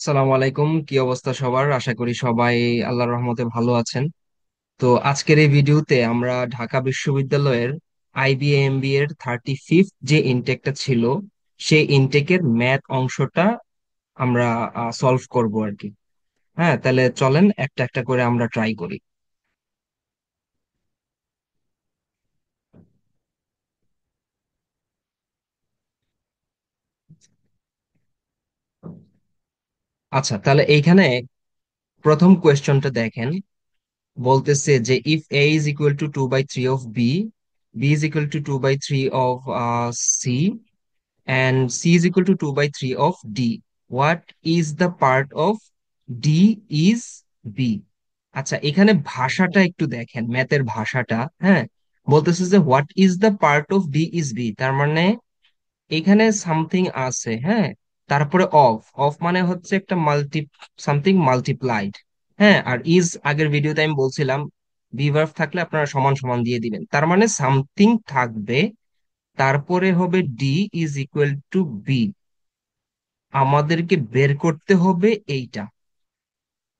সালাম আলাইকুম, কি অবস্থা সবার? আশা করি সবাই আল্লাহর রহমতে ভালো আছেন। তো আজকের এই ভিডিওতে আমরা ঢাকা বিশ্ববিদ্যালয়ের আইবিএমবি এর 35th যে ইনটেকটা ছিল, সেই ইনটেকের ম্যাথ অংশটা আমরা সলভ করব আর কি। হ্যাঁ, তাহলে চলেন একটা একটা করে আমরা ট্রাই করি। আচ্ছা, তাহলে এইখানে প্রথম কোয়েশ্চনটা দেখেন। বলতেছে যে if A is equal to 2/3 of B, B is equal to 2/3 of C, and C is equal to 2 by 3 of D. What is the part of D is B? আচ্ছা, এখানে ভাষাটা একটু দেখেন, ম্যাথের ভাষাটা। হ্যাঁ, বলতেছে যে what is the part of D is B, তার মানে এখানে সামথিং আছে। হ্যাঁ, তারপরে অফ, অফ মানে হচ্ছে একটা সামথিং মাল্টিপ্লাইড। হ্যাঁ, আর ইজ আগের ভিডিওতে আমি বলছিলাম বি ভার্ব থাকলে আপনারা সমান সমান দিয়ে দিবেন, তার মানে সামথিং থাকবে। তারপরে হবে D is equal to B. আমাদেরকে বের করতে হবে এইটা।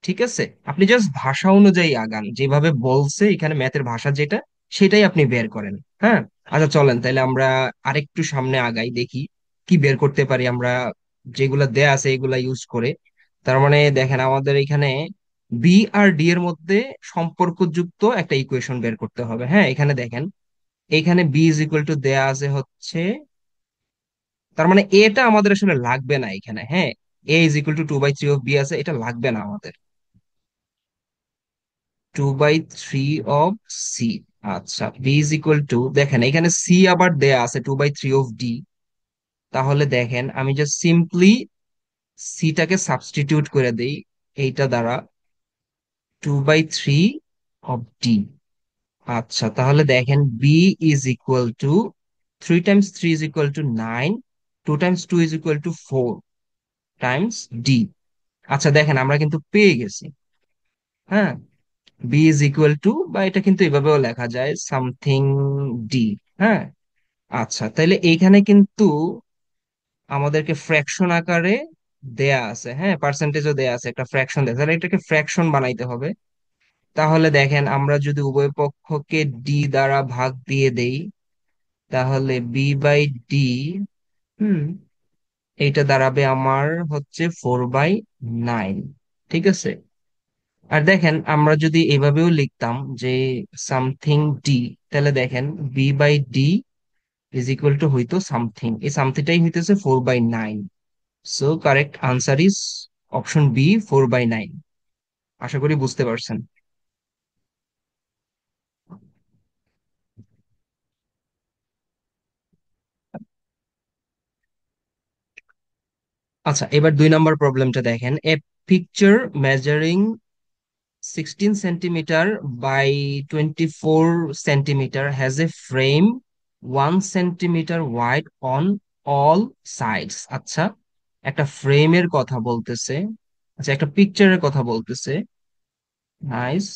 ঠিক আছে, আপনি জাস্ট ভাষা অনুযায়ী আগান, যেভাবে বলছে এখানে ম্যাথের ভাষা যেটা, সেটাই আপনি বের করেন। হ্যাঁ, আচ্ছা চলেন তাহলে আমরা আরেকটু সামনে আগাই, দেখি কি বের করতে পারি আমরা যেগুলা দেয়া আছে এগুলা ইউজ করে। তার মানে দেখেন, আমাদের এখানে বি আর ডি এর মধ্যে সম্পর্কযুক্ত একটা ইকুয়েশন বের করতে হবে। হ্যাঁ, এখানে দেখেন, এখানে বি ইজ ইকুয়াল টু দেয়া আছে হচ্ছে, তার মানে এটা আমাদের আসলে লাগবে না এখানে। হ্যাঁ, A is equal to 2/3 of B আছে, এটা লাগবে না আমাদের। 2/3 অফ সি। আচ্ছা, বি ইজ ইকুয়াল টু, দেখেন এখানে সি আবার দেয়া আছে 2/3 অফ ডি। তাহলে দেখেন আমি জাস্ট সিম্পলি সিটাকে সাবস্টিটিউট করে দেই এইটা দ্বারা, 2/3 অফ ডি। আচ্ছা, তাহলে দেখেন B is equal to 3 × 3 is equal to 9, 2 × 2 is equal to 4 times D. আচ্ছা দেখেন, আমরা কিন্তু পেয়ে গেছি। হ্যাঁ, বি ইজ ইকুয়াল টু, বা এটা কিন্তু এভাবেও লেখা যায় সামথিং ডি। হ্যাঁ, আচ্ছা তাহলে এইখানে কিন্তু আমাদেরকে ফ্র্যাকশন আকারে দেয়া আছে। হ্যাঁ, পার্সেন্টেজও দেয়া আছে, একটা ফ্র্যাকশন দেয়া আছে, তাহলে এটাকে ফ্র্যাকশন বানাইতে হবে। তাহলে দেখেন, আমরা যদি উভয় পক্ষকে ডি দ্বারা ভাগ দিয়ে দেই, তাহলে বি বাই ডি, হুম, এইটা দাঁড়াবে আমার হচ্ছে 4/9। ঠিক আছে, আর দেখেন আমরা যদি এভাবেও লিখতাম যে সামথিং ডি, তাহলে দেখেন B by D is equal to হইতো সামথিং, এই সামথিংটাই হইতেছে 4/9। So correct answer is option B, 4/9। আশা করি বুঝতে পারছেন। আচ্ছা, এবার 2 নম্বর প্রবলেমটা দেখেন। A picture measuring 16 centimetre by 24 centimetre has a frame 1 centimetre wide on all sides. আচ্ছা, একটা ফ্রেমের কথা বলতেছে। আচ্ছা, একটা পিকচারের কথা বলতেছে। নাইস,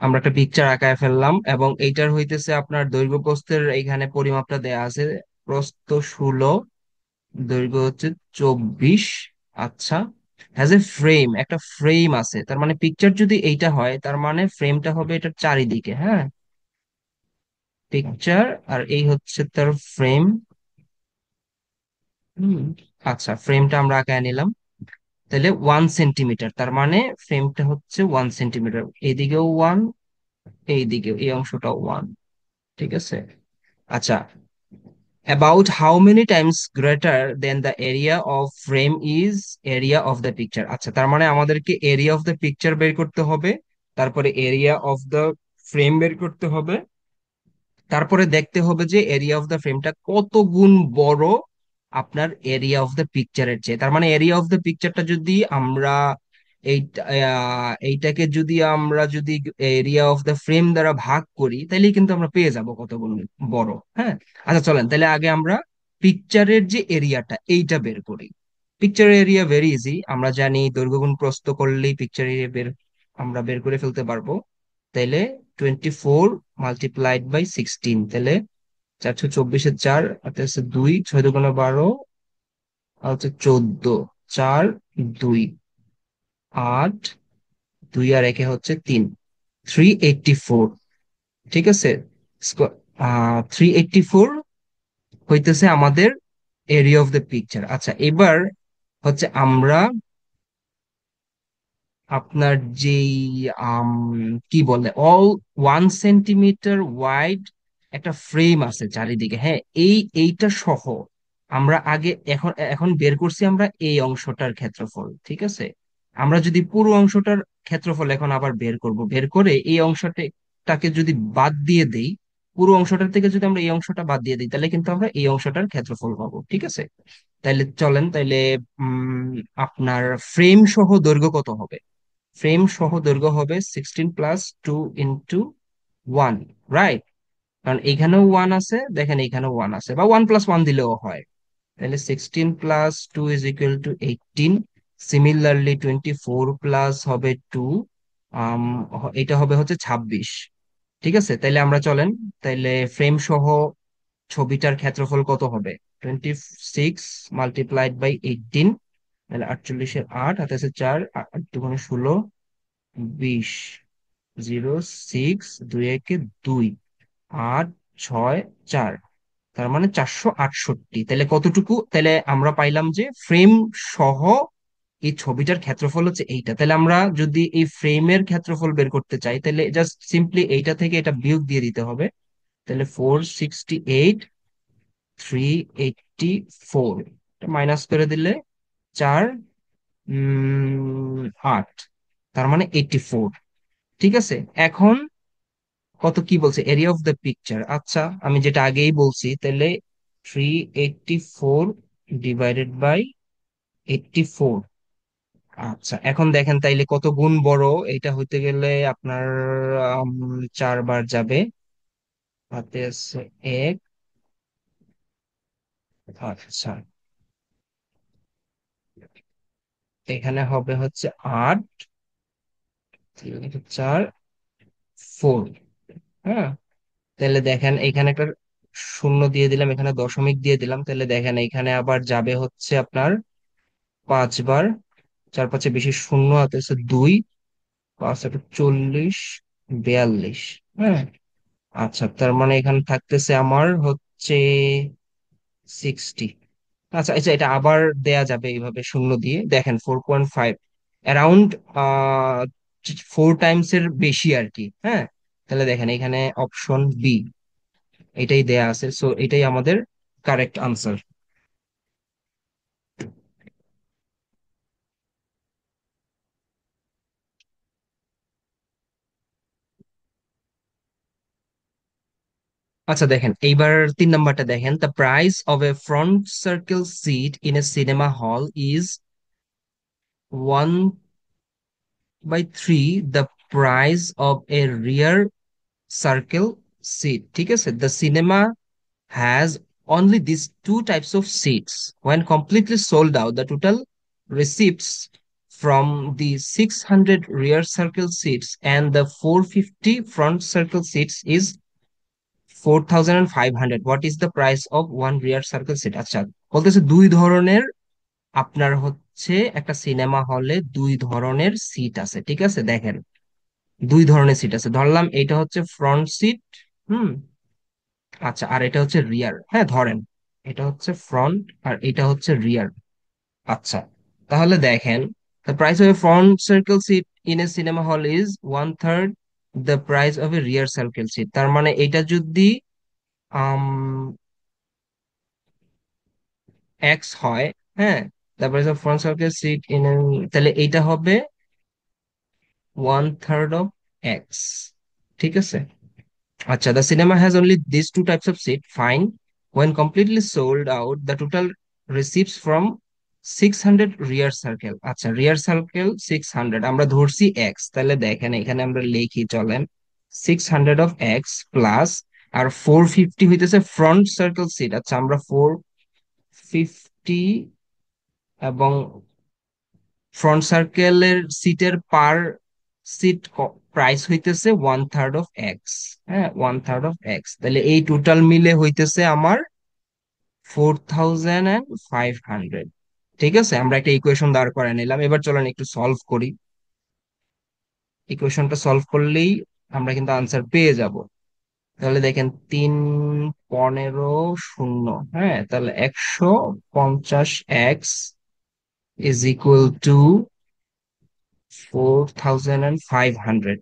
আমরা একটা পিকচার আঁকায় ফেললাম, এবং এইটার হইতেছে আপনার দৈর্ঘ্য প্রস্থের এইখানে পরিমাপটা দেয়া আছে। প্রস্থ 16, দৈর্ঘ্য হচ্ছে 24। আচ্ছা, হ্যাজ এ ফ্রেম, একটা ফ্রেম আছে, তার মানে পিকচার যদি এইটা হয় তার মানে ফ্রেমটা হবে এটার চারিদিকে। হ্যাঁ, পিকচার, আর এই হচ্ছে তার ফ্রেম। হুম, আচ্ছা ফ্রেমটা আমরা আঁকায় নিলাম। তাহলে 1 সেন্টিমিটার, তার মানে ফ্রেমটা হচ্ছে 1 সেন্টিমিটার, এইদিকেও 1, এইদিকেও এই অংশটা 1। ঠিক আছে, আচ্ছা, about how many times greater than the area of frame is area of the picture? আচ্ছা, তার মানে আমাদেরকে এরিয়া অফ দ্য পিকচার বের করতে হবে, তারপরে এরিয়া অফ দ্য ফ্রেম বের করতে হবে, তারপরে দেখতে হবে যে এরিয়া অফ দ্য ফ্রেমটা কত গুণ বড় আপনার এরিয়া অফ দ্য পিকচারের চেয়ে। তার মানে এরিয়া অফ দ্য পিকচারটা যদি আমরা এইটাকে যদি এরিয়া অফ দ্য ফ্রেম দ্বারা ভাগ করি, তাহলেই কিন্তু আমরা পেয়ে যাব কত গুণ বড়। হ্যাঁ, আচ্ছা চলেন তাহলে আগে আমরা পিকচারের যে এরিয়াটা এইটা বের করি। পিকচার এরিয়া ভেরি ইজি, আমরা জানি দৈর্ঘ্য গুণ প্রস্থ করলেই পিকচার এরিয়া আমরা বের করে ফেলতে পারবো। তাইলে 24 × 16, তাহলে 424-এর 4, আর হচ্ছে 2, 6 × 2 = 12, আর হচ্ছে 14। চার, দুই, আট, দুই আর একে হচ্ছে তিন, 384। ঠিক আছে, 384 হইতেছে আমাদের এরিয়া অফ দ্য পিকচার। আচ্ছা, এবার হচ্ছে আমরা আপনার যেই আম, কি বলে, অল 1 সেন্টিমিটার ওয়াইড একটা ফ্রেম আছে চারিদিকে, হ্যাঁ, এইটা সহ আমরা আগে এখন এখন বের করছি আমরা এই অংশটার ক্ষেত্রফল। ঠিক আছে, আমরা যদি পুরো অংশটার ক্ষেত্রফল এখন আবার বের করব, বের করে এই অংশটাকে যদি বাদ দিয়ে দেই, পুরো অংশটার থেকে যদি আমরা এই অংশটা বাদ দিয়ে দিই, তাহলে কিন্তু আমরা এই অংশটার ক্ষেত্রফল পাবো। ঠিক আছে, তাইলে চলেন, তাইলে আপনার ফ্রেম সহ দৈর্ঘ্য কত হবে? ফ্রেম সহ দৈর্ঘ্য হবে 16+2 × 1, রাইট? কারণ এখানেও 1 আছে, দেখেন এখানেও 1 আছে, বা 1+1 দিলেও হয়। তাহলে 16+2 = 18। সিমিলারলি 24 প্লাস হবে 2, এটা হবে হচ্ছে 26। ঠিক আছে, তাইলে আমরা চলেন, তাইলে ফ্রেম সহ ছবিটার ক্ষেত্রফল কত হবে? 26 × 18, তাহলে 48-এর 8, হাতে আছে 4, 8 × 2 = 16, 20, 0, 6, 2 × 2 = 2, 8, 6, 4, তার মানে 468। তাহলে কতটুকু, তাহলে আমরা পাইলাম যে ফ্রেম সহ এই ছবিটার ক্ষেত্রফল হচ্ছে এইটা। তাহলে আমরা যদি এই ফ্রেমের ক্ষেত্রফল বের করতে চাই, তাহলে জাস্ট সিম্পলি এইটা থেকে এটা বিয়োগ দিয়ে দিতে হবে। তাহলে 468, 384 মাইনাস করে দিলে 4, 8, তার মানে 84। ঠিক আছে, এখন কত কি বলছে, এরিয়া অফ দ্য পিকচার। আচ্ছা, আমি যেটা আগেই বলছি, তাহলে 384 ডিভাইডেড বাই 84। আচ্ছা, এখন দেখেন তাইলে কত গুণ বড় এটা হইতে গেলে আপনার 4 বার যাবে, হাতে আছে 1। আচ্ছা, এখানে হবে হচ্ছে 8, 4, 4। হ্যাঁ, তাহলে দেখেন এখানে একটা শূন্য দিয়ে দিলাম, এখানে দশমিক দিয়ে দিলাম, তাহলে দেখেন এখানে আবার যাবে হচ্ছে আপনার 5 বার। 4, 5 বেশি শূন্য, হাতে আছে 2, 5 × 8 = 40, 42। হ্যাঁ, আচ্ছা, তার মানে এখানে থাকতেছে আমার হচ্ছে 60। আচ্ছা আচ্ছা, এটা আবার দেয়া যাবে এইভাবে শূন্য দিয়ে, দেখেন 4.5, অ্যারাউন্ড 4 টাইমস এর বেশি আর কি। হ্যাঁ, তাহলে দেখেন এখানে অপশন বি এটাই দেয়া আছে, সো এটাই আমাদের কারেক্ট আনসার। আচ্ছা, দেখেন এইবার 3 নাম্বারটা দেখেন, the price of a front circle seat in a cinema hall is 1/3 the price of a rear circle seat. ঠিক আছে, the cinema has only these two types of seats. When completely sold out, the total receipts from the 600 rear circle seats and the 450 front circle seats is 4,500. What is the price of one rear circle seat? আচ্ছা, বলতেছে দুই ধরনের, আপনার হচ্ছে একটা cinema হলে দুই ধরনের সিট আছে। ঠিক আছে, দেখেন দুই ধরনের সিট আছে, ধরলাম এটা হচ্ছে ফ্রন্ট সিট। হুম, আচ্ছা, আর এটা হচ্ছে রিয়ার। হ্যাঁ, ধরেন এটা হচ্ছে ফ্রন্ট আর এটা হচ্ছে রিয়ার। আচ্ছা, তাহলে দেখেন, the price of a front circle seat in a cinema hall is 1/3 the price of a rear circle seat। তার মানে এটা যদি আম এক্স হয়, হ্যাঁ, the price of front circle seat in a, তাহলে এইটা হবে 1/3 of এক্স। ঠিক আছে, আচ্ছা, the cinema has only these two types of seat. Fine. When completely sold out, the total receipts from 600 rear circle. আচ্ছা, rear circle 600 আমরা ধরছি x, তাহলে দেখেন এখানে আমরা লিখি, চলেন, 600 of x প্লাস আর 450 হইতেছে ফ্রন্ট সার্কেল সিট। আচ্ছা, আমরা 450 এবং ফ্রন্ট সার্কেলের সিটের পার সিট প্রাইস হইতেছে 1/3 অফ এক্স। হ্যাঁ, 1/3 অফ এক্স, তাহলে এই টোটাল মিলে হইতেছে আমার 4,500। ঠিক আছে, আমরা একটা ইকুয়েশন দাঁড় করে নিলাম, এবার চলেন একটু সলভ করি। ইকুয়েশনটা সলভ করলেই আমরা কিন্তু আনসার পেয়ে যাব। তাহলে দেখেন 3, 15, 0, হ্যাঁ, তাহলে 150x ইজ ইকুয়াল টু 4500।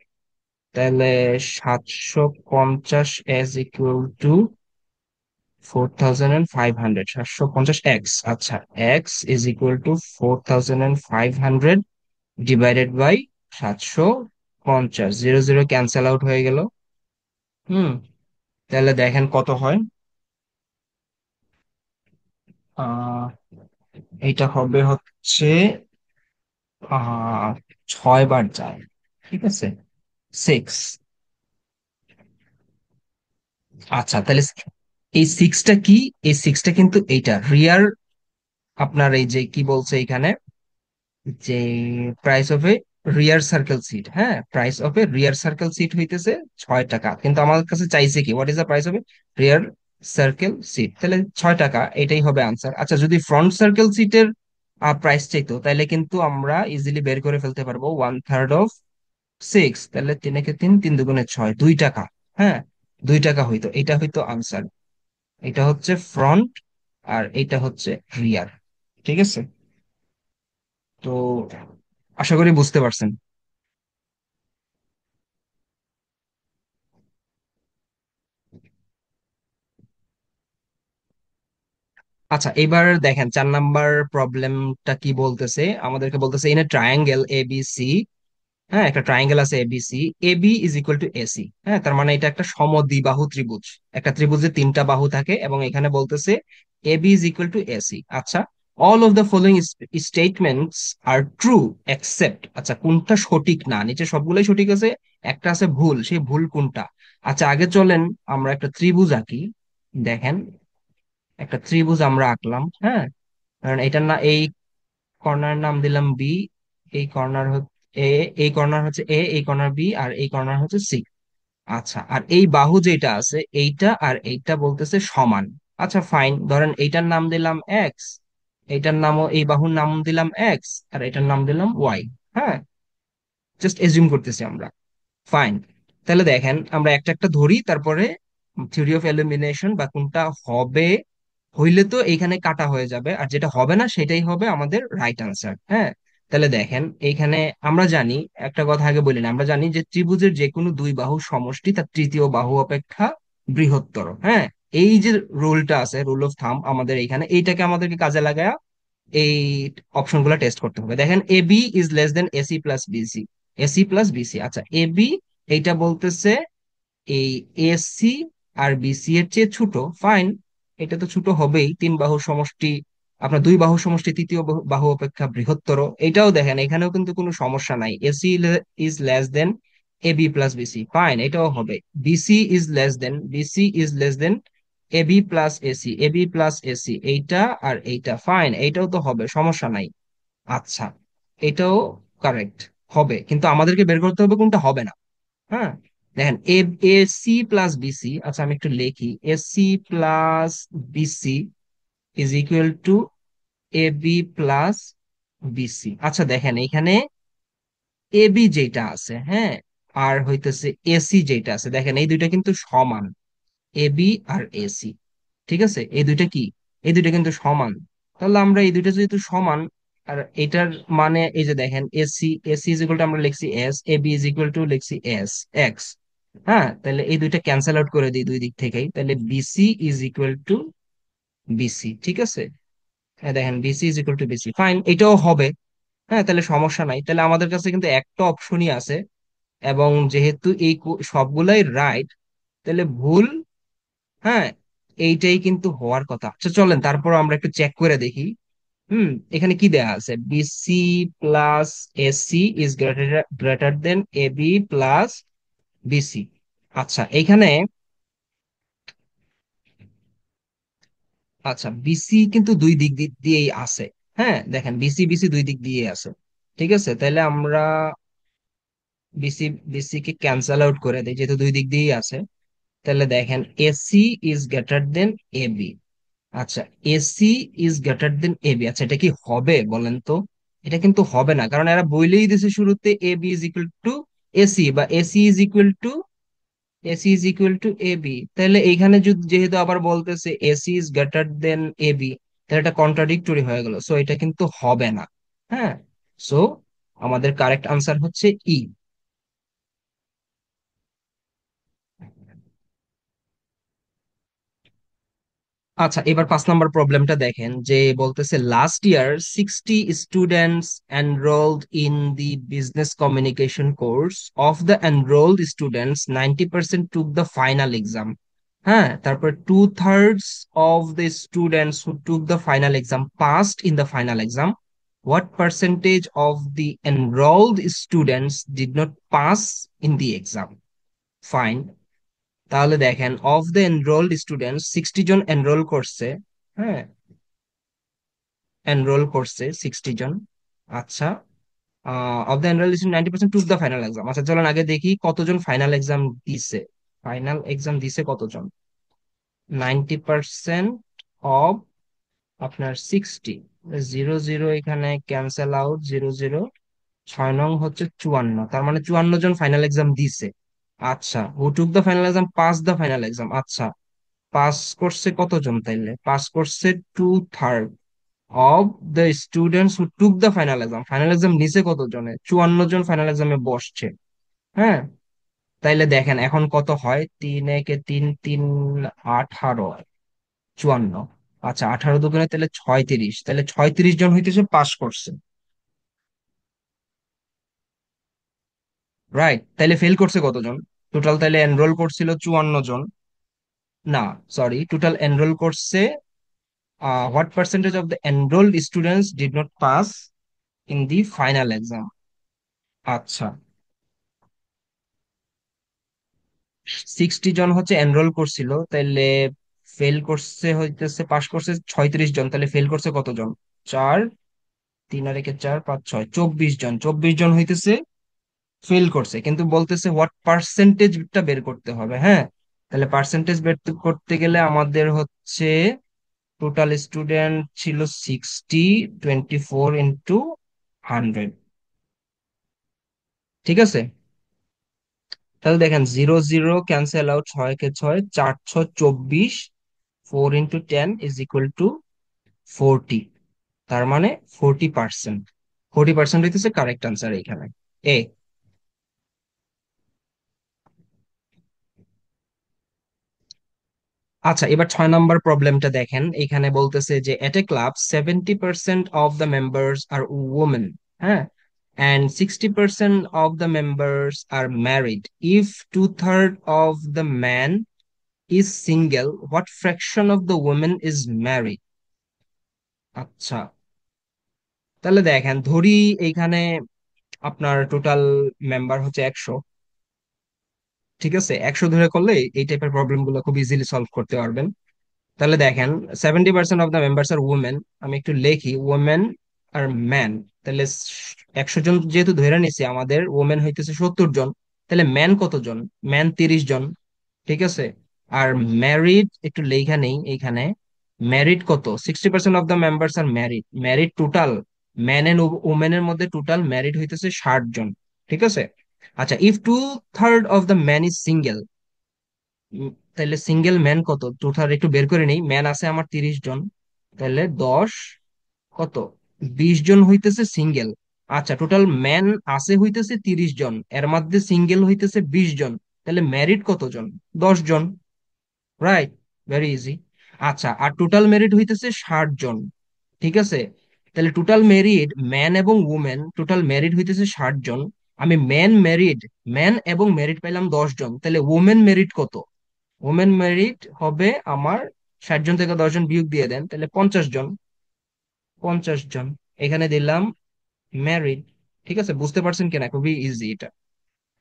তাহলে 750 ইকুয়াল টু 4500, 750x, আচ্ছা, x is equal to 4500 divided by 750, 0 0 cancel out হয়ে গেল। হুম, তাহলে দেখেন কত হয়। আহ এটা হবে হচ্ছে আহ 6 বার যায়, ঠিক আছে, 6। আচ্ছা, তাহলে এই সিক্সটা কি? এই সিক্সটা কিন্তু এইটা রিয়ার, আপনার এই যে কি বলছে এখানে, যে price of a rear circle seat, হ্যাঁ, price of a rear circle seat হইতেছে 6 টাকা, কিন্তু আমাদের কাছে চাইছে কি, what is the price of a rear circle seat, তাহলে 6 টাকা, এটাই হবে আনসার। আচ্ছা, যদি ফ্রন্ট সার্কেল সিটের প্রাইস চাইতো, তাহলে কিন্তু আমরা ইজিলি বের করে ফেলতে পারবো 1/3 অফ 6, তাহলে 3 একে 3, 3 দুগুণে 6, 2 টাকা। হ্যাঁ, 2 টাকা হইতো, এটা হইতো আনসার। এটা হচ্ছে ফ্রন্ট আর এটা হচ্ছে রিয়ার, ঠিক আছে। তো আশা করি বুঝতে পারছেন। আচ্ছা, এবার দেখেন 4 নাম্বার প্রবলেমটা কি বলতেছে, আমাদেরকে বলতেছে ইন এ ট্রায়াঙ্গেল এবিসি, হ্যাঁ, একটা ট্রায়াঙ্গেল আছে ABC, AB is equal to AC, হ্যাঁ, তার মানে এটা একটা সমদ্বিবাহু ত্রিভুজ। একটা ত্রিভুজে 3টা বাহু থাকে এবং এখানে বলতেছে AB is equal to AC. আচ্ছা, all of the following statements are true except, আচ্ছা কোনটা সঠিক না, নিচে সবগুলোই সঠিক আছে, একটা আছে ভুল, সেই ভুল কোনটা? আচ্ছা, আগে চলেন আমরা একটা ত্রিভুজ আঁকি। দেখেন, একটা ত্রিভুজ আমরা আঁকলাম, হ্যাঁ, কারণ এটার না এই কর্নার নাম দিলাম বি, এই কর্নার এ, এই কর্নার হচ্ছে এ, এই কর্নার বি, আর এই কর্নার হচ্ছে সি। আচ্ছা, আর এই বাহু যেটা আছে এইটা আর এইটা বলতেছে সমান। আচ্ছা ফাইন, ধরেন এইটার নাম দিলাম এক্স, এইটার নামও, এই বাহুর নাম দিলাম এক্স, আর এটার নাম দিলাম ওয়াই। হ্যাঁ, জাস্ট এজিউম করতেছি আমরা। ফাইন, তাহলে দেখেন আমরা একটা একটা ধরি, তারপরে থিওরি অফ এলিমিনেশন বা কোনটা হবে, হইলে তো এইখানে কাটা হয়ে যাবে, আর যেটা হবে না সেটাই হবে আমাদের রাইট আনসার। হ্যাঁ, তাহলে দেখেন এইখানে আমরা জানি, একটা কথা আগে বলি না, আমরা জানি যে ত্রিভুজের যে কোনো দুই বাহুর সমষ্টি তার তৃতীয় বাহু অপেক্ষা বৃহত্তর। হ্যাঁ, এই যে রুলটা আছে, রুল অফ থাম, আমাদের এইখানে এইটাকে আমাদেরকে কাজে লাগায় এই অপশন গুলা টেস্ট করতে হবে। দেখেন, A B is less than AC plus BC, AC plus BC. আচ্ছা, এ বি এইটা বলতেছে এই এসি আর বিসি এর চেয়ে ছোট। ফাইন, এটা তো ছোট হবেই, 3 বাহুর সমষ্টি, আপনার 2 বাহুর সমষ্টি তৃতীয় বাহু অপেক্ষা বৃহত্তর। এটাও দেখেন, এখানেও কিন্তু কোনো সমস্যা নাই, AC is less than A B plus BC, fine, এটাও হবে। BC is less than A B plus AC, A B plus AC, এইটা আর এইটা, ফাইন, এইটাও তো হবে, সমস্যা নাই। আচ্ছা, এটাও কারেক্ট হবে, কিন্তু আমাদেরকে বের করতে হবে কোনটা হবে না। হ্যাঁ, দেখেন, এ এসি প্লাস বিসি, আচ্ছা আমি একটু লিখি, AC plus BC is equal to A B plus BC. আচ্ছা দেখেন, এখানে এবি যেটা আছে, হ্যাঁ, আর হইতেছে এসি যেটা আছে, দেখেন এই দুইটা কিন্তু সমান, এবি আর এসি, ঠিক আছে, এই দুইটা কি, এই দুইটা কিন্তু সমান। তাহলে আমরা এই দুইটা যেহেতু সমান, আর এটার মানে এই যে দেখেন, এসি ইজ ইকুয়াল টু আমরা লিখছি S, A B is equal to লিখছি এস এক্স। হ্যাঁ, তাহলে এই দুইটা ক্যান্সেল আউট করে দিই দুই দিক থেকেই, তাহলে BC is equal to BC, ঠিক আছে। হ্যাঁ, দেখেন BC is equal to BC, fine, এটাও হবে। হ্যাঁ, তাহলে সমস্যা নাই, তাহলে আমাদের কাছে কিন্তু একটা অপশনই আছে, এবং যেহেতু এই সবগুলাই রাইট, তাহলে ভুল, হ্যাঁ, এইটাই কিন্তু হওয়ার কথা। আচ্ছা চলেন তারপর আমরা একটু চেক করে দেখি। হুম, এখানে কি দেয়া আছে, BC plus AC is greater greater than AB plus BC. আচ্ছা এইখানে, আচ্ছা বিসি কিন্তু দুই দিক দিয়েই আছে। হ্যাঁ, দেখেন বিসি বিসি দুই দিক দিয়ে আছে, ঠিক আছে, তাহলে আমরা বিসি বিসি কে ক্যান্সেল আউট করে দিই, যেহেতু দুই দিক দিয়েই আছে। তাহলে দেখেন AC is greater than AB. আচ্ছা, AC is greater than AB, আচ্ছা এটা কি হবে বলেন তো? এটা কিন্তু হবে না, কারণ এরা বইলেই দিছে শুরুতে A B is equal to AC, বা AC is equal to A B. তাহলে এইখানে যদি যেহেতু আবার বলতেছে AC is greater than A B, তাহলে এটা কন্ট্রাডিক্টরি হয়ে গেল, সো এটা কিন্তু হবে না। হ্যাঁ, সো আমাদের কারেক্ট আনসার হচ্ছে ই। আচ্ছা, এবার 5 নম্বর প্রবলেমটা দেখেন, যে বলতেছে last year 60 students enrolled in the business communication course, of the enrolled students 90% took the final exam. হ্যাঁ, তারপর 2/3 of the students who took the final exam passed in the final exam, what percentage of the enrolled students did not pass in the exam? Fine. তাহলে দেখেন, of the enrolled student 60 জন enrol করছে। হ্যাঁ, enrol করছে 60 জন। আচ্ছা, of the enrol student 90% took the final exam. আচ্ছা চলুন আগে দেখি কতজন ফাইনাল এক্সাম দিছে। ফাইনাল এক্সাম দিছে কতজন? 90% অফ আপনার 60, 0 0 এখানে ক্যান্সেল আউট, 0 0, 6 নং হচ্ছে 54, তার মানে 54 জন ফাইনাল এক্সাম দিছে। আচ্ছা, who took the final exam, pass the final exam. আচ্ছা, পাস করছে কতজন? তাইলে পাস করছে 2/3 of the students who took the final exam. Final exam নিচে কতজনে? 54 জন ফাইনাল এক্সামে বসছে। হ্যাঁ, তাইলে দেখেন এখন কত হয়, 3 × 1 = 3, 3 18, 54। আচ্ছা, 18 × 2 = তাহলে 36, তাহলে 36 জন হইতেছে পাস করছে। রাইট, তাইলে ফেল করছে কতজন? টোটাল তাইলে এনরোল করছিল 54 জন। না, সরি, টোটাল এনরোল করছে, what percentage of the enrolled students did not pass in the final exam? আচ্ছা, 60 জন হচ্ছে এনরোল করছিল, তাইলে ফেল করছে হইতেছে, পাস করছে 36 জন, তাহলে ফেল করছে কতজন? 4, 3 আর 1 = 4, 5 6, 24 জন। 24 জন হইতেছে ফেল করছে, কিন্তু বলতেছে হোয়াট পার্সেন্টেজটা বের করতে হবে। হ্যাঁ, তাহলে পার্সেন্টেজ বের করতে গেলে আমাদের হচ্ছে টোটাল স্টুডেন্ট ছিল 60, 24 × 100। ঠিক আছে, তাহলে দেখেন 0 0 ক্যান্সেল আউট, 6 × 6 = 424, 4 × 10 = 40। তার মানে 40%। 40% হইতেছে কারেক্ট আনসার এখানে, এ। আচ্ছা, এবার 6 নম্বর প্রবলেমটা দেখেন, এখানে বলতেছে যে at a club 70% of the members are women. হ্যাঁ, and 60% of the members are married. If 2/3 of the men is single, what fraction of the women is married? আচ্ছা, তাহলে দেখেন ধরি এইখানে আপনার টোটাল মেম্বার হচ্ছে 100। ঠিক আছে, 100 ধরে করলে এই টাইপের প্রবলেম গুলো খুব ইজিলি সলভ করতে পারবেন। তাহলে দেখেন 70% of the members are women, আমি একটু লিখি ওমেন আর ম্যান। তাহলে 100 জন যেহেতু ধরে নিছি, আমাদের ওমেন হইতেছে 70 জন, তাহলে ম্যান কতজন? ম্যান 30 জন। ঠিক আছে, আর ম্যারিড একটু লেখা নেই এইখানে, ম্যারিড কত? 60% of the members are married, married total man and ওমেনের মধ্যে টোটাল ম্যারিড হইতেছে 60 জন। ঠিক আছে, আচ্ছা, if 2/3 of the man is single, তাহলে সিঙ্গেল ম্যান কত? টোটাল একটু বের করে নেই, ম্যান আছে আমার 30 জন, তাহলে 10, কত, 20 জন হইতেছে সিঙ্গেল। আচ্ছা, টোটাল ম্যান আছে হইতেছে 30 জন, এর মধ্যে সিঙ্গেল হইতেছে 20 জন, তাহলে ম্যারিড কতজন? 10 জন। Right, very easy. আচ্ছা, আর টোটাল ম্যারিড হইতেছে 60 জন। ঠিক আছে, তাহলে টোটাল ম্যারিড ম্যান এবং উমেন, টোটাল ম্যারিড হইতেছে 60 জন। আমি ম্যান এবং ম্যারিড পাইলাম 10 জন, তাহলে উমেন ম্যারিড কত? ওমেন মেরিট হবে আমার, 60 জন থেকে 10 জন বিয়োগ দিয়ে দেন, তাহলে 50 জন। 50 জন এখানে দিলাম ম্যারিড। ঠিক আছে, বুঝতে পারছেন কিনা? খুবই ইজি এটা।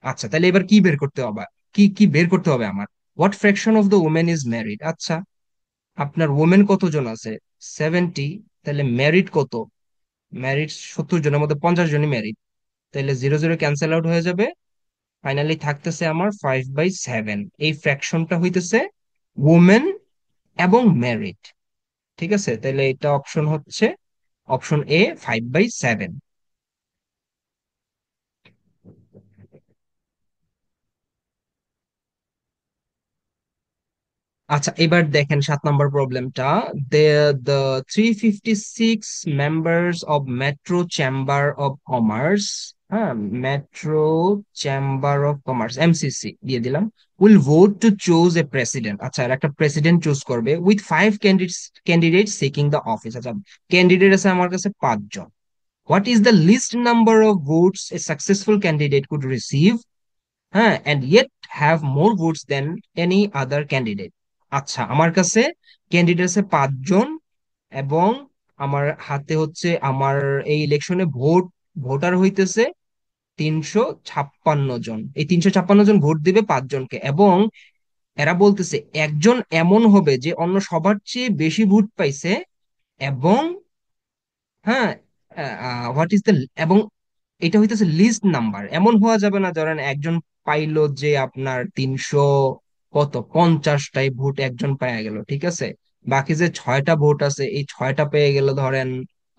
আচ্ছা, তাহলে এবার কি বের করতে হবে? কি কি বের করতে হবে আমার? What fraction of the women is married? আচ্ছা, আপনার ওমেন কতজন আছে? 70, তাহলে ম্যারিড কত? ম্যারিড 70 জনের মধ্যে 50 জনই ম্যারিড, তাহলে 0 0 ক্যান্সেল আউট হয়ে যাবে। ফাইনালি থাকতেছে আমার 5/7, এই ফ্র্যাকশনটা হইতেছে ওমেন এবং ম্যারিড। ঠিক আছে, তাহলে এটা অপশন হচ্ছে অপশন এ, 5/7। আচ্ছা, এবার দেখেন 7 নম্বর প্রবলেমটা। The 356 members of metro chamber of commerce, হ্যাঁ, metro chamber of commerce, MCC দিয়ে দিলাম, will vote to choose a president. আচ্ছা, এর একটা প্রেসিডেন্ট চুজ করবে with 5 candidate seeking the office. আচ্ছা, ক্যান্ডিডেট আছে আমার কাছে 5 জন। What is the least number of votes a successful candidate could receive, হ্যাঁ, and yet have more votes than any other candidate. আচ্ছা, আমার কাছে ক্যান্ডিডেট আছে 5 জন, এবং আমার হাতে হচ্ছে আমার এই ইলেকশনে ভোটার হইতেছে 356 জন। এই 356 জন ভোট দিবে 5 জনকে, এবং এরা বলতেছে একজন এমন হবে যে অন্য সবার চেয়ে বেশি ভোট পাইছে, এবং হ্যাঁ, হোয়াট ইজ দ্য, এবং এটা হইতেছে লিস্ট নাম্বার। এমন হওয়া যাবে না ধরেন একজন পাইলো যে আপনার 350টাই ভোট একজন পেয়ে গেল, ঠিক আছে, বাকি যে 6টা ভোট আছে এই 6টা পেয়ে গেল ধরেন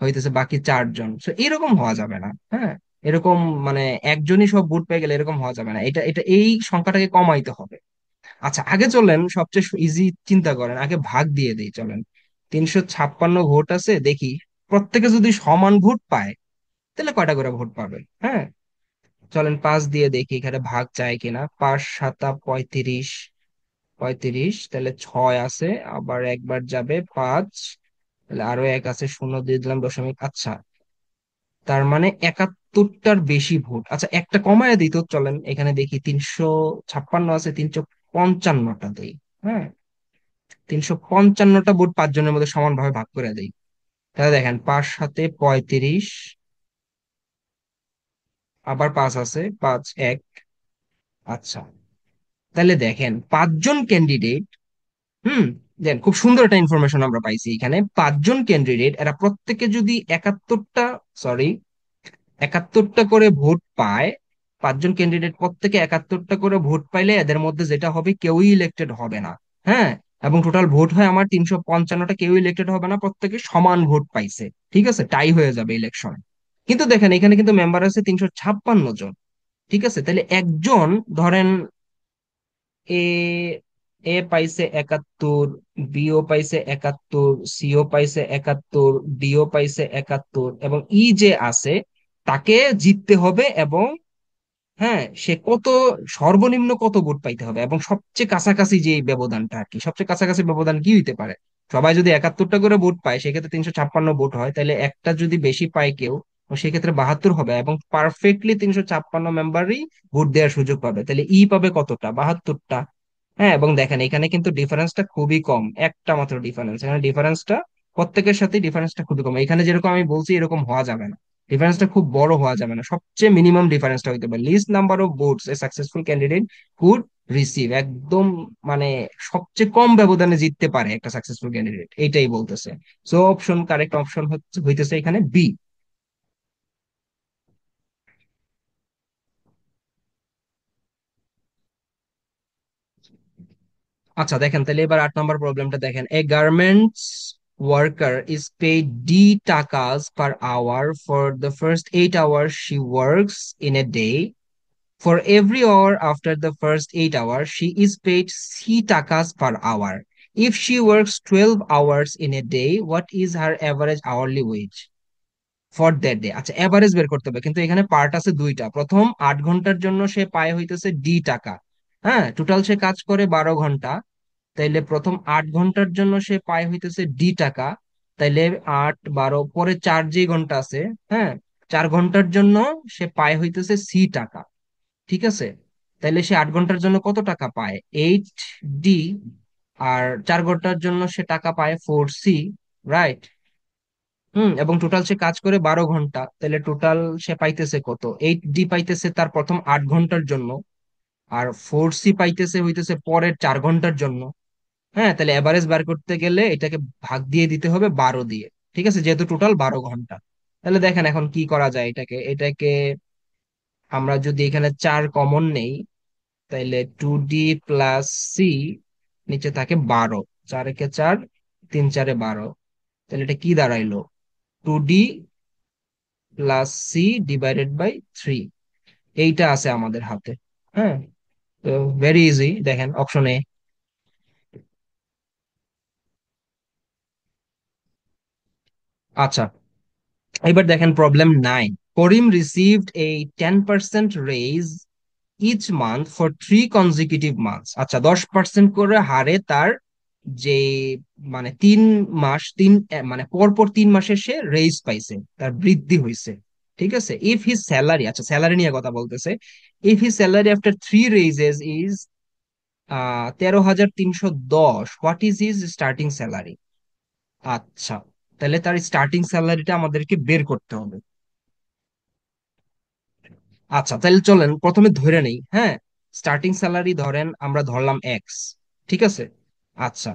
হইতেছে বাকি 4 জন। তো এরকম হওয়া যাবে না, হ্যাঁ, এরকম মানে একজনই সব ভোট পেয়ে গেলে এরকম হওয়া যাবে না, এটা এটা এই সংখ্যাটাকে কমাইতে হবে। আচ্ছা, আগে চলেন সবচেয়ে ইজি চিন্তা করেন, আগে ভাগ দিয়ে দেই চলেন। 356 ভোট আছে, দেখি প্রত্যেকে যদি সমান ভোট পায় তাহলে কয়টা করে ভোট পাবে, হ্যাঁ। চলেন 5 দিয়ে দেখি এখানে ভাগ চাই কিনা। 5 7 35, 35, তাহলে 6 আছে, আবার একবার যাবে 5, তাহলে আরো এক আছে, শূন্য দিয়ে দিলাম দশমিক। আচ্ছা, তার মানে 71টার বেশি ভোট। আচ্ছা, একটা কমায় দিই তো, চলেন এখানে দেখি 356 আছে, 355টা দেই, হ্যাঁ, 355টা ভোট 5 জনের মধ্যে সমানভাবে ভাগ করে দেই। তাহলে দেখেন 5 7 35, আবার 5 আছে, 5 1। আচ্ছা, তাহলে দেখেন 5 জন ক্যান্ডিডেট, হুম, দেন খুব সুন্দর একটা ইনফরমেশন আমরা পাইছি এখানে। 5 জন ক্যান্ডিডেট এরা প্রত্যেকে যদি 71টা করে ভোট পায়, 5 জন ক্যান্ডিডেট প্রত্যেকে 71টা করে ভোট পাইলে এদের মধ্যে যেটা হবে কেউই ইলেক্টেড হবে না, হ্যাঁ, এবং টোটাল ভোট হয় আমার 355টা, কেউই ইলেক্টেড হবে না, প্রত্যেকে সমান ভোট পাইছে, ঠিক আছে, টাই হয়ে যাবে ইলেকশন। কিন্তু দেখেন এখানে কিন্তু মেম্বার আছে 356 জন, ঠিক আছে, তাহলে একজন ধরেন এ এ পাইছে 71, বিও পাইছে 71, সিও পাইছে 71, ডিও পাইছে 71, এবং ই যে আছে তাকে জিততে হবে, এবং হ্যাঁ, সে সর্বনিম্ন কত ভোট পাইতে হবে, এবং সবচেয়ে কাছাকাছি যে ব্যবধানটা আর কি, সবচেয়ে কাছাকাছি ব্যবধান কি হইতে পারে। সবাই যদি 71টা করে ভোট পায় সেক্ষেত্রে 356 ভোট হয়, তাহলে একটা যদি বেশি পায় কেউ, তো সেক্ষেত্রে 72 হবে, এবং পারফেক্টলি 356 মেম্বারই ভোট দেওয়ার সুযোগ পাবে, তাহলে ই পাবে কতটা, 72টা। হ্যাঁ, এবং দেখেন এখানে কিন্তু ডিফারেন্সটা খুবই কম, একটা মাত্র ডিফারেন্স, এখানে ডিফারেন্সটা প্রত্যেকের সাথে ডিফারেন্সটা খুবই কম, এখানে যেরকম আমি বলছি এরকম হওয়া যাবে না, ডিফারেন্সটা খুব বড় হওয়া যাবে না, সবচেয়ে মিনিমাম ডিফারেন্সটা হইতে পারে least number of votes a successful candidate could receive, একদম মানে সবচেয়ে কম ব্যবধানে জিততে পারে একটা সাকসেসফুল ক্যান্ডিডেট, এইটাই বলতেছে। সো অপশন, কারেক্ট অপশন হচ্ছে হইতেছে এখানে বি। আচ্ছা, দেখেন তাহলে এবার 8 নম্বর প্রবলেমটা দেখেন। A garments worker is paid D takas per hour for the first 8 hours she works in a day. For every hour after the first 8 hours, she is paid C takas per hour. If she works 12 hours in a day, what is her average hourly wage for that day? আচ্ছা, average বের করতে হবে, কিন্তু এখানে part আছে দুইটা। প্রথম 8 ঘন্টার জন্য সে পায় হইতেছে D টাকা, হ্যাঁ, টোটাল সে কাজ করে 12 ঘন্টা, তাইলে প্রথম 8 ঘন্টার জন্য সে পায় হইতেছে D টাকা, তাইলে 8 12 পরে 4 যে ঘন্টা আছে, হ্যাঁ, 4 ঘন্টার জন্য সে পায় হইতেছে C টাকা, ঠিক আছে, তাইলে সে 8 ঘন্টার জন্য কত টাকা পায়, 8D, আর 4 ঘন্টার জন্য সে টাকা পায় 4C, রাইট। এবং টোটাল সে কাজ করে 12 ঘন্টা, তাহলে টোটাল সে পাইতেছে কত, 8D পাইতেছে তার প্রথম 8 ঘন্টার জন্য, আর 4C পাইতেছে হইতেছে পরের 4 ঘন্টার জন্য। হ্যাঁ, তাহলে এভারেজ বার করতে গেলে এটাকে ভাগ দিয়ে দিতে হবে 12 দিয়ে, ঠিক আছে, যেহেতু টোটাল 12 ঘন্টা। তাহলে দেখেন এখন কি করা যায়, এটাকে এটাকে আমরা যদি এখানে 4 কমন নেই, তাইলে 2D প্লাস সি, নিচে থাকে 12, 4 একে 4, 3 4 12, তাহলে এটা কি দাঁড়াইলো? 2D plus C divided by 3। এইটা আছে আমাদের হাতে। হ্যাঁ, তো ভেরি ইজি, দেখেন অপশন এ। আচ্ছা, এবার দেখেন problem 9। Karim received a 10% raise each month for 3 consecutive months। আচ্ছা, 10% করে হারে তার যে মানে 3 মাস, মানে পরপর 3 মাসে সে রেইজ পাইছে, তার বৃদ্ধি হয়েছে। ঠিক আছে, ইফ হিজ স্যালারি, আচ্ছা স্যালারি নিয়ে কথা বলতেছে, if his salary after 3 raises is 13,310, what is his starting salary? আচ্ছা, তাহলে তার স্টার্টিং স্যালারিটা আমাদেরকে বের করতে হবে। আচ্ছা, তাহলে চলেন প্রথমে ধরে নেই। হ্যাঁ, স্টার্টিং স্যালারি ধরেন আমরা ধরলাম এক্স। ঠিক আছে। আচ্ছা,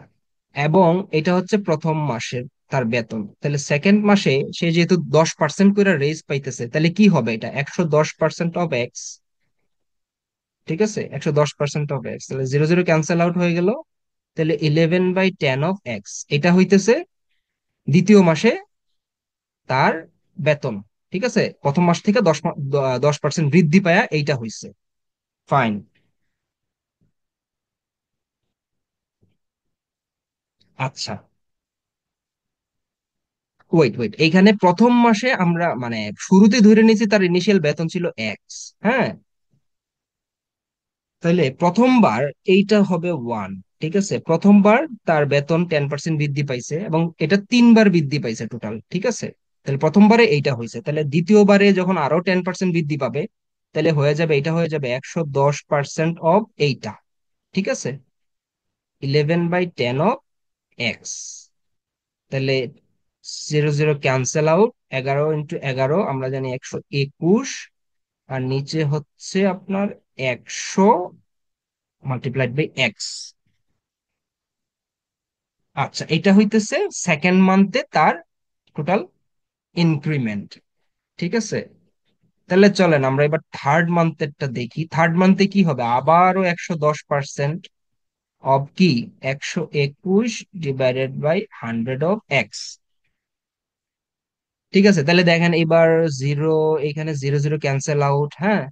এবং এটা হচ্ছে প্রথম মাসের তার বেতন। তাহলে সেকেন্ড মাসে সে যেহেতু 10% করে রেজ পাইতেছে, তাহলে কি হবে? এটা 110% অফ এক্স। ঠিক আছে, 110% অফ এক্স, তাহলে জিরো জিরো ক্যান্সেল আউট হয়ে গেল। তাহলে 11/10 অফ এক্স, এটা হইতেছে দ্বিতীয় মাসে তার বেতন। ঠিক আছে, প্রথম মাস থেকে 10% বৃদ্ধি পায়া এইটা হইছে। ফাইন। আচ্ছা, ওয়েট ওয়েট, এইখানে প্রথম মাসে আমরা মানে শুরুতে ধরে নিয়েছি তার ইনিশিয়াল বেতন ছিল এক্স। হ্যাঁ, তাহলে প্রথমবার এইটা হবে ওয়ান। ঠিক আছে, প্রথমবার তার বেতন 10% বৃদ্ধি পাইছে এবং এটা 3 বার বৃদ্ধি পাইছে টোটাল। ঠিক আছে, তাহলে প্রথমবারে এইটা হয়েছে, তাহলে দ্বিতীয়বারে যখন আরো 10% বৃদ্ধি পাবে, তাহলে হয়ে যাবে, এটা হয়ে যাবে 110% অফ এইটা। ঠিক আছে, 11/10 অফ এক্স। তাহলে জিরো জিরো ক্যান্সেল আউট, 11 × 11 আমরা জানি 121, আর নিচে হচ্ছে আপনার 100 × x। আচ্ছা, এটা হইতেছে সেকেন্ড মান্থে তার টোটাল ইনক্রিমেন্ট। ঠিক আছে, তাহলে চলেন আমরা এবার থার্ড মান্থেরটা দেখি। থার্ড মান্থে কি হবে? আবারও 110% অফ কি, 121/100 অফ এক্স। ঠিক আছে, তাহলে দেখেন এবার জিরো, এখানে জিরো জিরো ক্যান্সেল আউট। হ্যাঁ,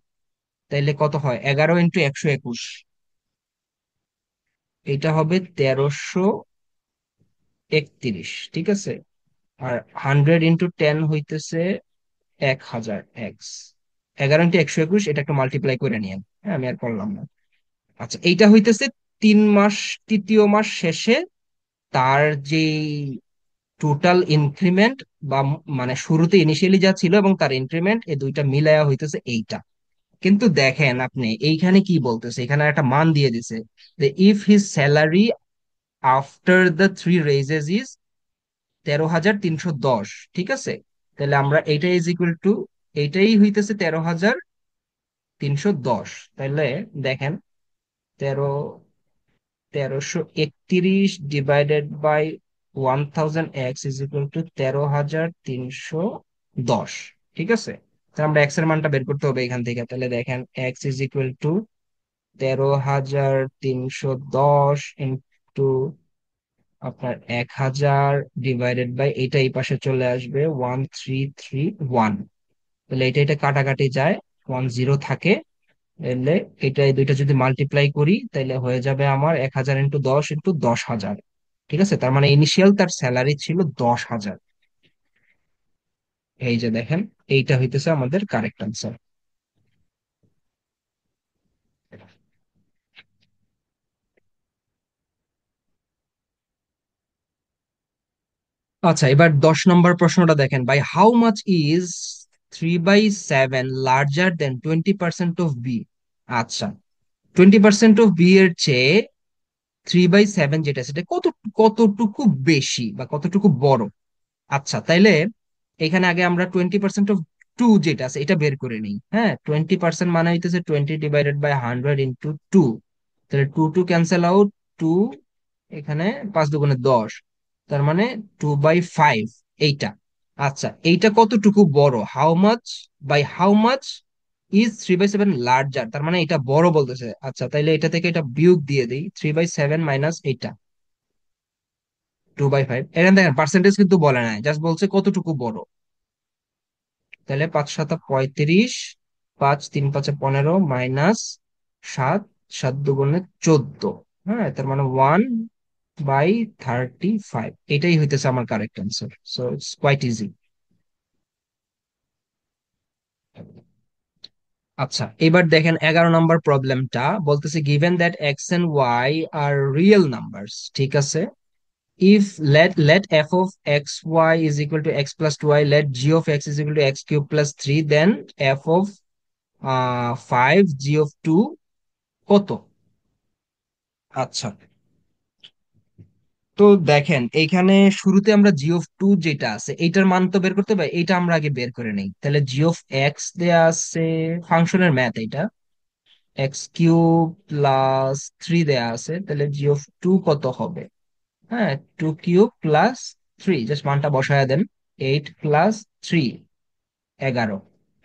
তাইলে কত হয়? 11 × 121, এটা হবে 1331। ঠিক আছে, আর 100 × 10 হইতেছে 1000 এক্স। 11 × 121, এটা একটু মাল্টিপ্লাই করে নিয়েন। হ্যাঁ, আমি আর করলাম না। আচ্ছা, এইটা হইতেছে 3 মাস, তৃতীয় মাস শেষে তার যে টোটাল ইনক্রিমেন্ট বা মানে শুরুতে ইনিশিয়ালি যা ছিল এবং তার ইনক্রিমেন্ট, এই দুইটা মিলায়া হইতেছে এইটা। কিন্তু দেখেন আপনি এইখানে কি বলতেছে, এখানে একটা মান দিয়ে দিছে যে if his salary after the 3 raises is 13,310। ঠিক আছে, তাহলে আমরা এইটা ইজ ইকুয়াল টু, এইটাই হইতেছে 13,310। তাহলে দেখেন, 1331 divided by 1000 X is equal to 13,310। ঠিক আছে, তাহলে আমরা এক্স এর মানটা বের করতে হবে এখান থেকে। তাহলে দেখেন x is equal to 13,310 into আপনার 1000 ডিভাইডেড বাই, এটা এই পাশে চলে আসবে 1331। তাহলে এটা এটা কাটাকাটি যায়, 10 থাকে। তাহলে এটা এই দুইটা যদি মাল্টিপ্লাই করি, তাহলে হয়ে যাবে আমার 1000 × 10 × 10,000। ঠিক আছে, তার মানে ইনিশিয়াল তার স্যালারি ছিল 10,000। এই যে দেখেন, এইটা হইতেছে আমাদের কারেক্ট আনসার। আচ্ছা, এবার 10 নম্বর প্রশ্নটা দেখেন, by how much is 3/7 larger than 20% of B? আচ্ছা, 20% অফ বি এর চেয়ে 3/7 যেটা, সেটা কতটুকু বেশি বা কতটুকু বড়? আচ্ছা, তাইলে এখানে আগে আমরা 20% অফ 2 যেটা আছে এটা বের করে নিই। হ্যাঁ, 20% মানে হইতেছে 20/100 × 2। তাহলে two two cancel out, two, এখানে 5×2 = 10, তার মানে 2/5 এইটা। আচ্ছা, এইটা কতটুকু বড়? হাউ মাচ ইজ 3/7 লার্জার, তার মানে এটা বড় বলতেছে। আচ্ছা, তাইলে এটা থেকে এটা বিয়োগ দিয়ে দিই, 3/7 মাইনাস এইটা, 2/5, এখানে দেখেন পার্সেন্টেজ কিন্তু বলে নাই, জাস্ট বলছে কতটুকু বড়। তাহলে 5×7 = 35, 5 3 5 15 মাইনাস 7, 7 2 গুণে 14। হ্যাঁ, তার মানে 1/35, এটাই হইতেছে আমার correct answer. So it's quite easy. আচ্ছা, এবার দেখেন 11 নম্বর প্রবলেমটা বলতেছে given that X and Y are real numbers, ঠিক আছে। If let f of xy is equal to x plus 2y, let g of x is equal to x cube plus 3, then f of 5 g of 2 কত? আচ্ছা, তো দেখেন এইখানে শুরুতে আমরা জি of two যেটা আছে এইটার মান তো বের করতে পারি, এইটা আমরা আগে বের করে নেই। তাহলে জি অফ এক্স দেয়া আছে, ফাংশনের ম্যাথ এটা, এক্স কিউব প্লাস 3 দেয়া আছে, তাহলে জি অফ টু কত হবে? হ্যাঁ, 2³ + 3, জাস্ট মানটা বসায় দেন। 8 + 3, 11।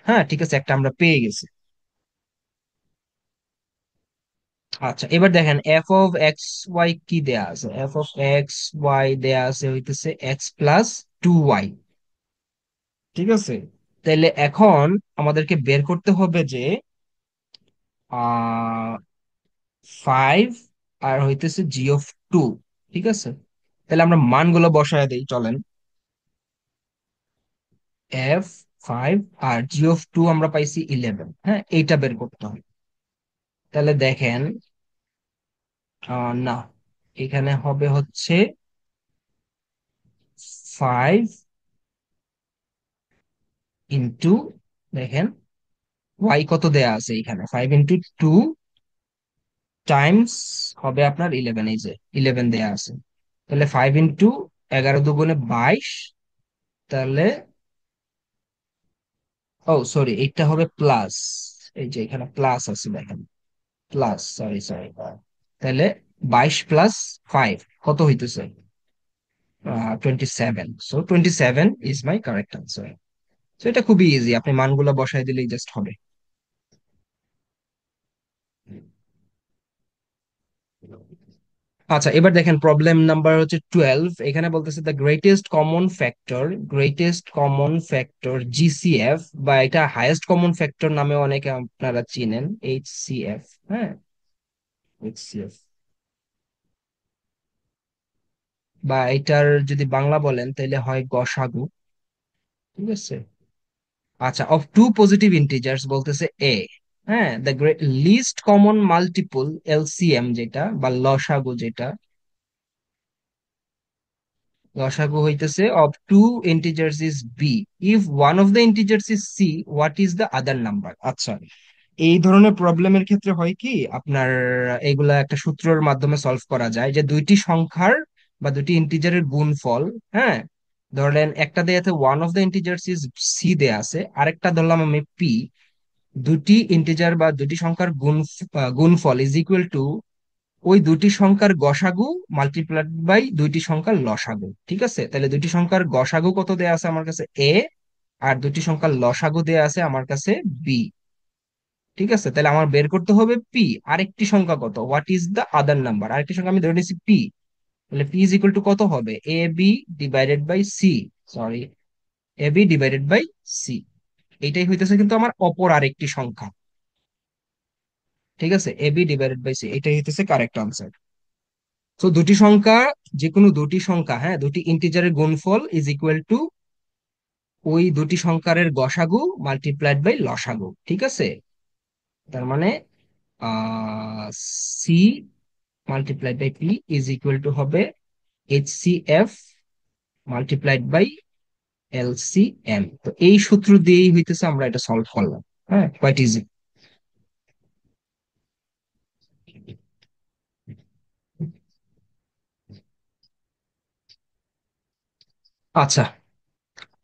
হ্যাঁ, ঠিক আছে, একটা আমরা পেয়ে গেছি। আচ্ছা, এবার দেখেন এফ অফ এক্স ওয়াই কি দেয়া আছে, এফ অফ এক্স ওয়াই দেয়া আছে হইতেছে x + 2y, ঠিক আছে। তাহলে এখন আমাদেরকে বের করতে হবে যে 5 আর হইতেছে g of 2, ঠিক আছে। তাহলে আমরা মানগুলো বসায় দিই, চলেন। f5 আর g of 2 আমরা পাইছি 11, হ্যাঁ, এইটা বের করতে হবে। তাহলে দেখেন, না, এখানে হবে হচ্ছে 5 ইন্টু, দেখেন ওয়াই কত দেয়া আছে এখানে, 5 × 2 টাইমস হবে আপনার 11, এই যে 11 দেয়া আছে। তাহলে 5 × 11 × 2 = 22। তাহলে, ও সরি, এইটা হবে প্লাস, এই যে এখানে প্লাস আছে দেখেন, প্লাস, সরি সরি। তাহলে 22 + 5 কত হইতেছে? 27। So 27 is my correct answer. তো এটা খুবই ইজি, আপনি মানগুলো বসাই দিলেই জাস্ট হবে। আচ্ছা, এবার দেখেন প্রবলেম নাম্বার হচ্ছে 12, এখানে বলতেছে the greatest common factor GCF, বা এটা হাইয়েস্ট কমন ফ্যাক্টর নামে অনেকে আপনারা চিনেন, এইচসিএফ। হ্যাঁ, এইচসিএফ, বা এটার যদি বাংলা বলেন তাহলে হয় গসাগু, ঠিক আছে। আচ্ছা, অফ টু পজিটিভ ইন্টিজার্স বলতেছে এ, হ্যাঁ, the least common multiple LCM যেটা বা লসাগু যেটা, লসাগু হইতেছে of two integers is B, if one of the integers is C, what is the other number? আচ্ছা, এই ধরনের প্রবলেমের ক্ষেত্রে হয় কি আপনার, এগুলা একটা সূত্রের মাধ্যমে সলভ করা যায়, যে দুইটি সংখ্যার বা দুইটি ইন্টিজারের গুণফল, হ্যাঁ, ধরলেন একটা দেয়া আছে one of the integers is C দেয়া আছে, আরেকটা ধরলাম আমি পি। দুটি ইন্টিজার বা দুটি সংখ্যার গুণফল ইজ ইকুয়াল টু ওই দুটি সংখ্যার গসাগু মাল্টিপ্লাইড বাই দুইটি সংখ্যার লসাগু, ঠিক আছে। তাহলে দুইটি সংখ্যার গসাগু কত দেয়া আছে আমার কাছে এ, আর দুটি সংখ্যার লসাগু দেয়া আছে আমার কাছে বি, ঠিক আছে। তাহলে আমার বের করতে হবে পি, আরেকটি সংখ্যা কত, what is the other number, আরেকটি সংখ্যা আমি ধরে নিচ্ছি পি। তাহলে পি ইজ ইকুয়াল টু কত হবে, A B divided by C, sorry, A B divided by C. এইটাই হইতেছে কিন্তু আমার অপর আরেকটি সংখ্যা, ঠিক আছে, A B divided by C, এটাই হইতেছে কারেক্ট আনসার। তো দুটি সংখ্যা, যে কোনো দুটি সংখ্যা, হ্যাঁ, দুটি ইন্টিজারের গুণফল ইজ ইকুয়াল টু ওই দুটি সংখ্যার গসাগু মাল্টিপ্লাইড বাই লসাগু, ঠিক আছে। তার মানে C multiplied by P is equal to হবে H C F multiplied by L C M. তো এই সূত্র দিয়েই হইতেছে আমরা এটা সলভ করলাম। হ্যাঁ, কোয়াইট ইজি। আচ্ছা,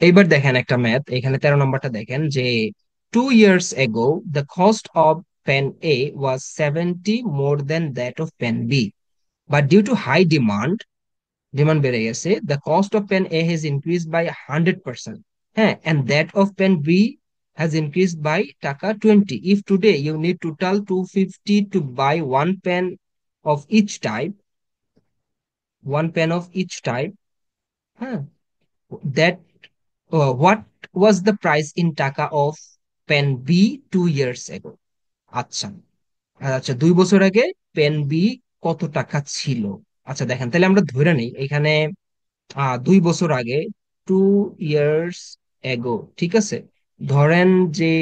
এইবার দেখেন একটা ম্যাথ, এখানে 13 নম্বরটা দেখেন যে 2 years ago the cost of pen A was 70 more than that of pen B, but due to high demand বেড়ে গেছে, the cost of pen A has increased by 100%, হ্যাঁ, and that of pen B has increased by টাকা 20. If today you need total 250 to buy one pen of each type, হ্যাঁ, that what was the price in taka of pen B 2 years ago। আচ্ছা, আচ্ছা 2 বছর আগে pen B কত টাকা ছিল? আচ্ছা দেখেন, তাহলে আমরা ধরে নিই এখানে 2 বছর আগে, 2 years ago, ঠিক আছে। ধরেন যে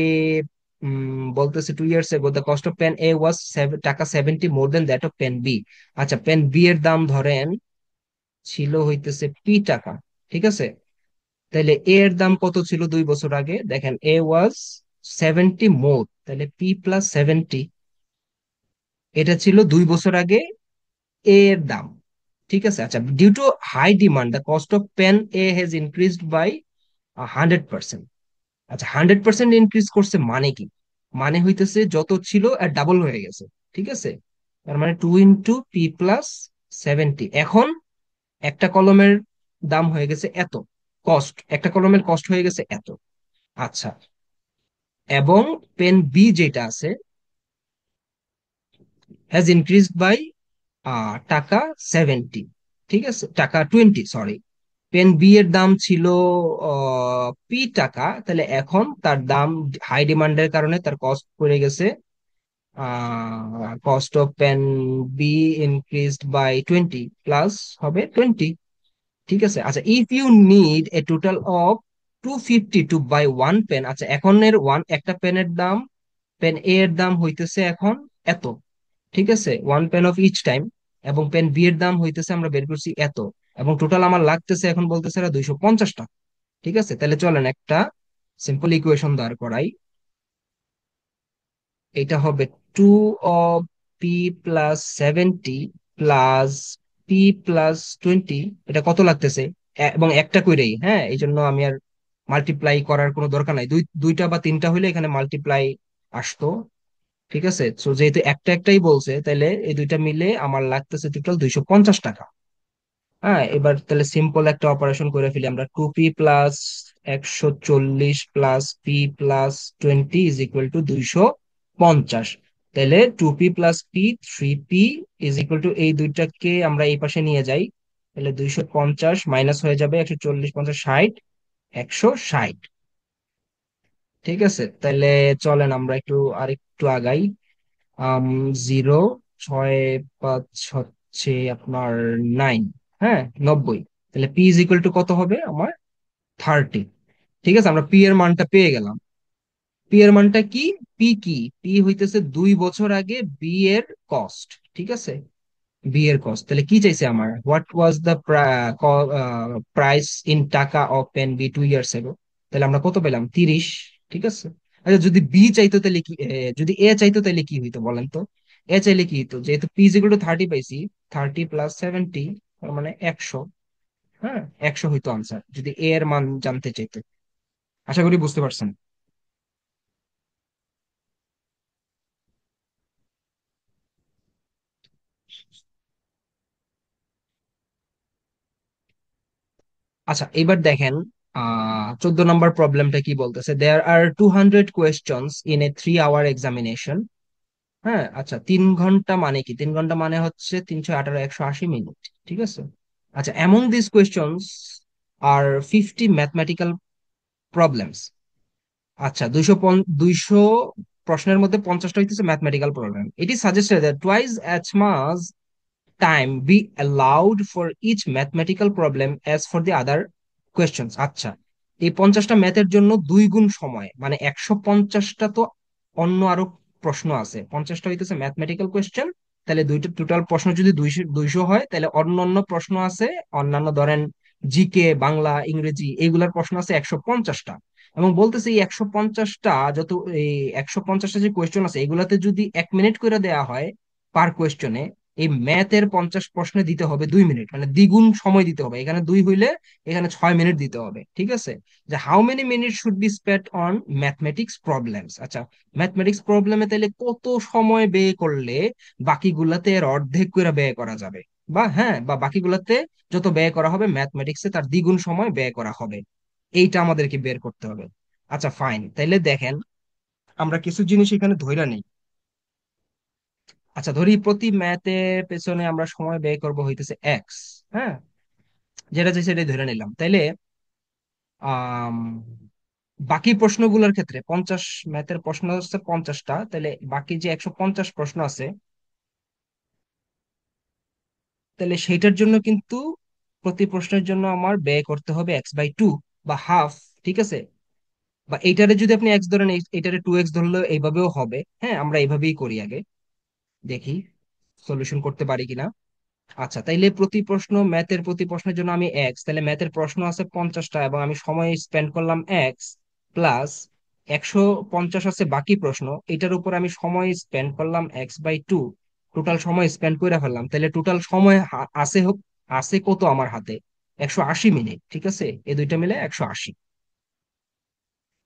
বলতেছে 2 years ago the cost of pen A was taka 70 more than that of pen B. আচ্ছা, পেন বি এর দাম ধরেন ছিল হইতেছে পি টাকা, ঠিক আছে। তাহলে এ এর দাম কত ছিল 2 বছর আগে? দেখেন, এ ওয়াজ 70 মোর, তাহলে পি প্লাস 70, এটা ছিল 2 বছর আগে এ এর দাম, ঠিক আছে। আচ্ছা, due to high demand the cost of pen A has increased by 100%। আচ্ছা, 100% ইনক্রিজ করছে মানে কি? মানে হইতেছে যত ছিল আর ডাবল হয়ে গেছে, ঠিক আছে। তার মানে 2 × P + 70। এখন একটা কলমের দাম হয়ে গেছে এত, কস্ট, একটা কলমের কস্ট হয়ে গেছে এত। আচ্ছা, এবং পেন বি যেটা আছে হ্যাজ ইনক্রিজড বাই টাকা 70, ঠিক আছে, টাকা 20, সরি। পেন বি এর দাম ছিল পি টাকা, তাহলে এখন তার দাম হাই ডিমান্ডের কারণে তার কস্ট পড়ে গেছে, cost of pen B increased by 20 plus হবে 20, ঠিক আছে। আচ্ছা, if you need a total of 250 to buy one pen. আচ্ছা, এখন এর একটা পেনের দাম, পেন এ এর দাম হইতেছে এখন এত, ঠিক আছে, one pen of each time. এবং পেন বি এর দাম হইতেছে আমরা বের করছি এত, এবং টোটাল আমার লাগতেছে এখন বলতেছে এরা 250 টাকা, ঠিক আছে। তাহলে চলেন একটা সিম্পল ইকুয়েশন দাঁড় করাই। এটা হবে 2 of P + 70 প্লাস P + 20। এটা কত লাগতেছে? এবং একটা কইরেই, হ্যাঁ, এই জন্য আমি আর মাল্টিপ্লাই করার কোনো দরকার নাই, দুইটা বা তিনটা হইলে এখানে মাল্টিপ্লাই আসতো, ঠিক আছে। তো যেহেতু একটা একটাই বলছে, তাহলে এই দুইটা মিলে আমার লাগতেছে টোটাল 250 টাকা। হ্যাঁ, এবার তাহলে সিম্পল একটা অপারেশন করে ফেলি আমরা। 2P + 140 plus P + 20 is equal two 250। তাহলে 2P + P, 3P is equal two, এই দুইটাকে আমরা এই পাশে নিয়ে যাই, তাহলে 250 মাইনাস হয়ে যাবে 140, 50, 60, 160, ঠিক আছে। তাহলে চলেন আমরা আরেকটু আগাই। 0, 6, 5 হচ্ছে আপনার 9, হ্যাঁ, 90। তাহলে পি ইজ ইকুয়াল টু কত হবে আমার? 30, ঠিক আছে। আমরা পি এর মানটা পেয়ে গেলাম। পি এর মানটা কি? পি কি? পি হইতেছে 2 বছর আগে বি এর কস্ট, ঠিক আছে। বি এর কস্ট, তাহলে কি চাইছে আমার? What was the price in taka of pen B 2 years ago? তাহলে আমরা কত পেলাম? 30, ঠিক আছে। আচ্ছা, যদি বি চাইতো তাহলে কি, যদি এ চাইতো তাহলে কি হইতো বলেন তো? এ চাইলে কি হইতো? যেহেতু পি ইকুয়াল টু 30 পাইছি, 30 + 70, তার মানে 100। হ্যাঁ, 100 হইতো আনসার যদি এ এর মান জানতে চাইতো। আশা করি বুঝতে পারছেন। আচ্ছা, এবার দেখেন 14 নম্বর প্রবলেমটা কি বলতেছে। দেয়ার আর 200 questions in a 3 hour examination. হ্যাঁ, আচ্ছা, 3 ঘন্টা মানে কি? 3 ঘন্টা মানে হচ্ছে 318, 180 মিনিট, ঠিক আছে। আচ্ছা, among this questions are 50 mathematical problems. আচ্ছা, 200 প্রশ্নের মধ্যে 50টা হইতেছে mathematical problem. It is suggested that twice as much time be allowed for each mathematical problem as for the other questions. আচ্ছা, এই 50টা ম্যাথের জন্য 2 গুণ সময়, মানে 150টা তো অন্য আরো প্রশ্ন আছে, 50টা হইতেছে ম্যাথমেটিক্যাল কোয়েশ্চেন। তাহলে দুইটা টোটাল প্রশ্ন যদি 200 200 হয়, তাহলে অন্যান্য প্রশ্ন আছে, অন্যান্য ধরেন জিকে, বাংলা, ইংরেজি, এইগুলার প্রশ্ন আছে 150টা। এবং বলতেছে এই 150টা এই 150টা যে কোয়েশ্চেন আছে, এগুলাতে যদি 1 মিনিট করে দেয়া হয় পার কোয়েশ্চনে, এই ম্যাথের 50 প্রশ্নে দিতে হবে 2 মিনিট, মানে দ্বিগুণ সময় দিতে হবে। এখানে 2 হইলে এখানে 6 মিনিট দিতে হবে, ঠিক আছে। যে how many minute should be spent on mathematics problems. আচ্ছা, ম্যাথমেটিক্স প্রবলেমে তাহলে কত সময় ব্যয় করলে বাকিগুলাতে এর অর্ধেক করে ব্যয় করা যাবে, বা হ্যাঁ, বা বাকিগুলাতে যত ব্যয় করা হবে ম্যাথমেটিক্সে তার দ্বিগুণ সময় ব্যয় করা হবে, এইটা আমাদেরকে বের করতে হবে। আচ্ছা ফাইন, তাইলে দেখেন আমরা কিছু জিনিস এখানে ধইরা নেই। আচ্ছা, ধরি প্রতি ম্যাথের পেছনে আমরা সময় ব্যয় করব হইতেছে এক্স, হ্যাঁ। যেটা চাই সেটাই ধরে নিলাম। তাইলে আম, বাকি প্রশ্নগুলোর ক্ষেত্রে 50, ম্যাথের প্রশ্ন হচ্ছে 50টা, তাহলে বাকি যে 150 প্রশ্ন আছে, তাহলে সেইটার জন্য কিন্তু প্রতি প্রশ্নের জন্য আমার ব্যয় করতে হবে x/2 বা হাফ। ঠিক আছে? বা এইটারে যদি আপনি এক্স ধরেন, এইটারে 2x ধরলেও এইভাবেও হবে। হ্যাঁ, আমরা এইভাবেই করি আগে, দেখি সলিউশন করতে পারি কিনা। আচ্ছা, তাইলে প্রতি প্রশ্ন, ম্যাথের প্রতি প্রশ্নের জন্য আমি এক্স, তাহলে ম্যাথের প্রশ্ন আছে 50টা এবং আমি সময় স্পেন্ড করলাম এক্স, প্লাস 150 আছে বাকি প্রশ্ন, এটার উপর আমি সময় স্পেন্ড করলাম x/2, টোটাল সময় স্পেন্ড করে ফেললাম। তাহলে টোটাল সময় আছে হোক, আছে কত আমার হাতে? 180 মিনিট। ঠিক আছে, এই দুইটা মিলে 180।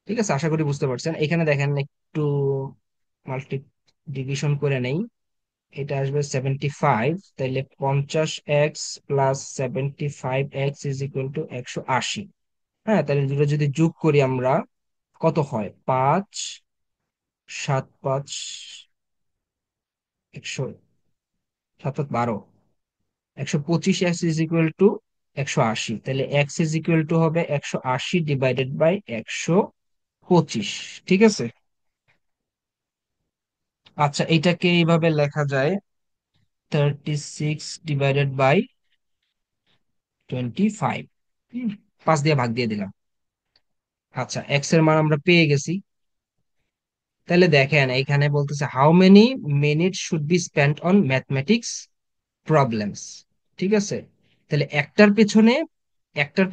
ঠিক আছে, আশা করি বুঝতে পারছেন। এখানে দেখেন একটু মাল্টি ডিভিশন করে নেই, এটা আসবে 75। তাইলে 50x plus 75x is equal two 180। হ্যাঁ, তাহলে দুটো যদি যোগ করি আমরা, কত হয়? 5, 7, 5, 100, 7, 12, 125x ইজ ইকুয়াল টু 180। তাহলে এক্স ইজ ইকুয়াল টু হবে 180 ডিভাইডেড বাই 125। ঠিক আছে। আচ্ছা, এটাকে এইভাবে লেখা যায়, 36 ডিভাইডেড বাই 25। 5 দিয়ে ভাগ দিয়ে দিলাম। আচ্ছা, এক্স এর মান আমরা পেয়ে গেছি। তাহলে দেখেন এখানে বলতেছে how many minute should be spent on mathematics problems. ঠিক আছে, তাহলে একটার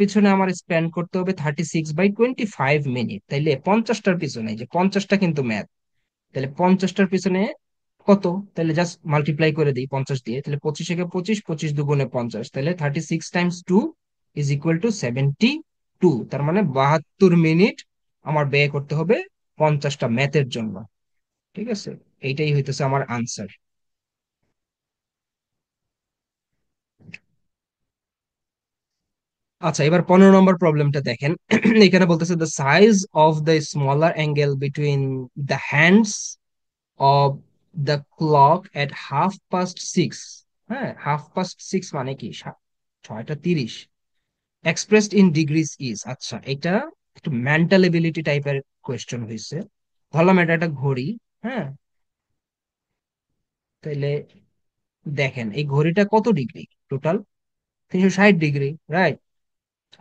পিছনে আমার স্পেন্ড করতে হবে 36/25 মিনিট। তাইলে 50টার পিছনে, যে 50টা কিন্তু ম্যাথ, তাহলে 50টার পিছনে কত? তাহলে জাস্ট মাল্টিপ্লাই করে দিই 50 দিয়ে, তাহলে 25 একে 25, 25 দুগুণে 50, তাহলে 36 × 2 ইজ ইকুয়াল টু 72। তার মানে 72 মিনিট আমার ব্যয় করতে হবে 50টা ম্যাথের জন্য। ঠিক আছে, এইটাই হইতেছে আমার আনসার। আচ্ছা, এবার 15 নম্বর প্রবলেমটা দেখেন। এখানে বলতেছে the size of the smaller angle between the hands of the clock at 6:30। হ্যাঁ, 6:30 মানে কি? 6টা 30 এক্সপ্রেসড ইন ডিগ্রিজ ইজ। আচ্ছা, এটা একটু মেন্টাল এবিলিটি টাইপের কোয়েশ্চেন হয়েছে। ধরলাম এটা একটা ঘড়ি। হ্যাঁ, তাইলে দেখেন এই ঘড়িটা কত ডিগ্রি টোটাল? 360 degree, right?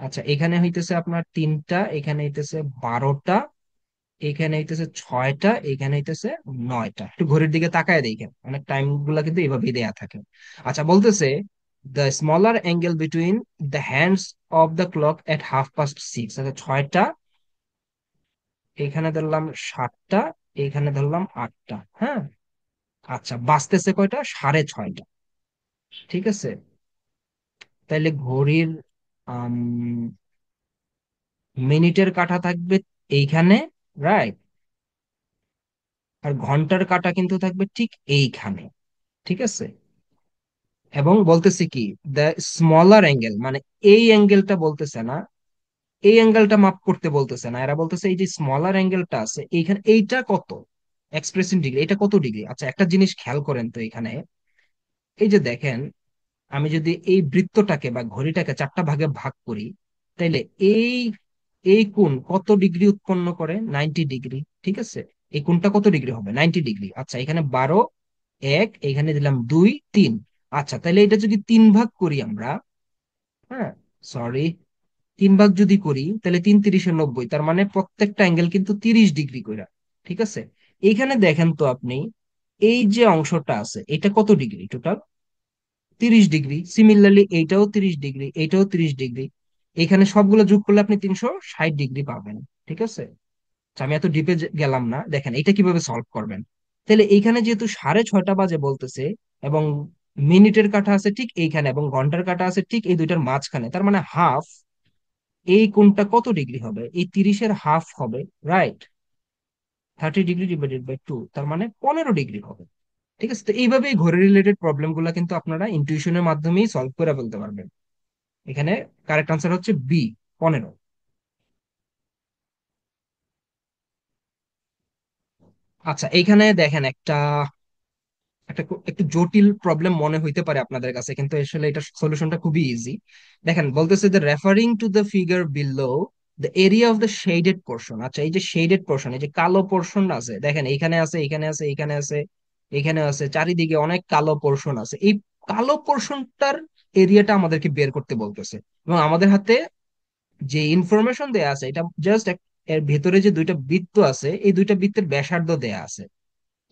আচ্ছা, এখানে হইতেছে আপনার 3টা, এখানে হইতেছে 12টা, এখানে হইতেছে 6টা, এখানে হইতেছে 9টা। একটু ঘড়ির দিকে তাকায় দেখেন, অনেক টাইম গুলা কিন্তু এভাবেই দেয়া থাকে। আচ্ছা, বলতেছে the smaller angle between the hands of the clock at 6:30। আচ্ছা, 6টা, এখানে ধরলাম 7টা, এখানে ধরলাম 8টা। হ্যাঁ, আচ্ছা, বাজতেছে কয়টা? 6:30। ঠিক আছে, তাইলে ঘড়ির আম, মিনিটের কাঁটা থাকবে এইখানে, রাইট? আর ঘন্টার কাঁটা কিন্তু থাকবে ঠিক এইখানে। ঠিক আছে, এবং বলতেছে কি দ্য স্মলার অ্যাঙ্গেল, মানে এই অ্যাঙ্গেলটা বলতেছে না, এই অ্যাঙ্গেলটা মাপ করতে বলতেছে না, এরা বলতেছে এই যে স্মলার অ্যাঙ্গেলটা আছে এইখানে, এইটা কত? এক্সপ্রেস ইন ডিগ্রি, এটা কত ডিগ্রি? আচ্ছা, একটা জিনিস খেয়াল করেন তো এখানে, এই যে দেখেন, আমি যদি এই বৃত্তটাকে বা ঘড়িটাকে 4টা ভাগে ভাগ করি, তাইলে এই এই কোণ কত ডিগ্রি উৎপন্ন করে? 90 ডিগ্রি। ঠিক আছে, এই কোণটা কত ডিগ্রি হবে? 90 ডিগ্রি। আচ্ছা, এখানে 12, 1, এখানে দিলাম 2, 3। আচ্ছা, তাহলে এটা যদি 3 ভাগ করি আমরা, হ্যাঁ, সরি, 3 ভাগ যদি করি, তাহলে 3 × 3 = 90, তার মানে প্রত্যেকটা অ্যাঙ্গেল কিন্তু 30 ডিগ্রি করে। ঠিক আছে, এইখানে দেখেন তো আপনি, এই যে অংশটা আছে এটা কত ডিগ্রি টোটাল? 30 ডিগ্রি। সিমিলারলি এইটাও 30 ডিগ্রি, এইটাও 30 ডিগ্রি। এখানে সবগুলো যোগ করলে আপনি 360 ডিগ্রি পাবেন। ঠিক আছে, আচ্ছা, আমি এত ডিপে গেলাম না। দেখেন এটা কিভাবে সলভ করবেন। তাহলে এইখানে যেহেতু 6:30 বাজে বলতেছে, এবং মিনিটের কাঁটা আছে ঠিক এইখানে এবং ঘন্টার কাঁটা আছে ঠিক এই দুইটার মাঝখানে, তার মানে হাফ, এই কোণটা কত ডিগ্রি হবে? এই 30-এর হাফ হবে, রাইট? 30 ডিগ্রি ডিভাইডেড বাই 2, তার মানে 15 ডিগ্রি হবে। ঠিক আছে, তো এইভাবেই ঘড়ি রিলেটেড প্রবলেম গুলা কিন্তু আপনারা ইনটিউশনের মাধ্যমেই সলভ করে ফেলতে পারবেন। এখানে কারেক্ট আনসার হচ্ছে বি, 15। আচ্ছা, এইখানে দেখেন একটা একটু জটিল প্রবলেম মনে হইতে পারে আপনাদের কাছে, কিন্তু আসলে এটা সলিউশনটা খুবই ইজি। দেখেন বলতেছে যে referring to the figure below the area of the shaded portion. আচ্ছা, এই যে শেডেড পোর্শন, এই যে কালো পোর্শন আছে, দেখেন এইখানে আছে, এখানে আছে, এখানে আছে, এখানে আছে, চারিদিকে অনেক কালো পোর্শন আছে। এই কালো পোর্শনটার এরিয়াটা আমাদেরকে বের করতে বলতেছে, এবং আমাদের হাতে যে ইনফরমেশন দেয়া আছে এটা জাস্ট এর ভেতরে যে দুইটা বৃত্ত আছে, এই দুইটা বৃত্তের ব্যাসার্ধ দেয়া আছে।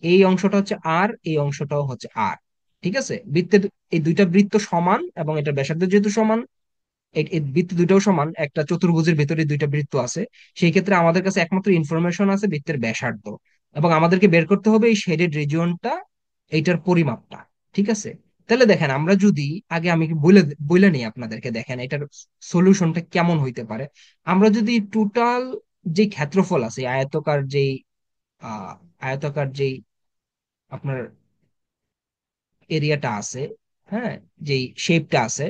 এই অংশটা হচ্ছে আর, এই অংশটাও হচ্ছে আর। ঠিক আছে, বৃত্তের এই দুইটা বৃত্ত সমান এবং এটা ব্যাসার্ধ যেহেতু সমান, এই বৃত্ত দুইটাও সমান, একটা চতুর্ভুজের ভেতরে দুইটা বৃত্ত আছে, সেই ক্ষেত্রে আমাদের কাছে একমাত্র ইনফরমেশন আছে বৃত্তের ব্যাসার্ধ, এবং আমাদেরকে বের করতে হবে এই শেডেড রিজিয়নটা, এইটার পরিমাপটা। ঠিক আছে, তাহলে দেখেন আমরা যদি আগে আমি বলে বলে নিই আপনাদেরকে, দেখেন এটার সলিউশনটা কেমন হইতে পারে। আমরা যদি টোটাল যে ক্ষেত্রফল আছে, আহ আয়তাকার যেই আপনার এরিয়াটা আছে, হ্যাঁ, যেই শেপটা আছে,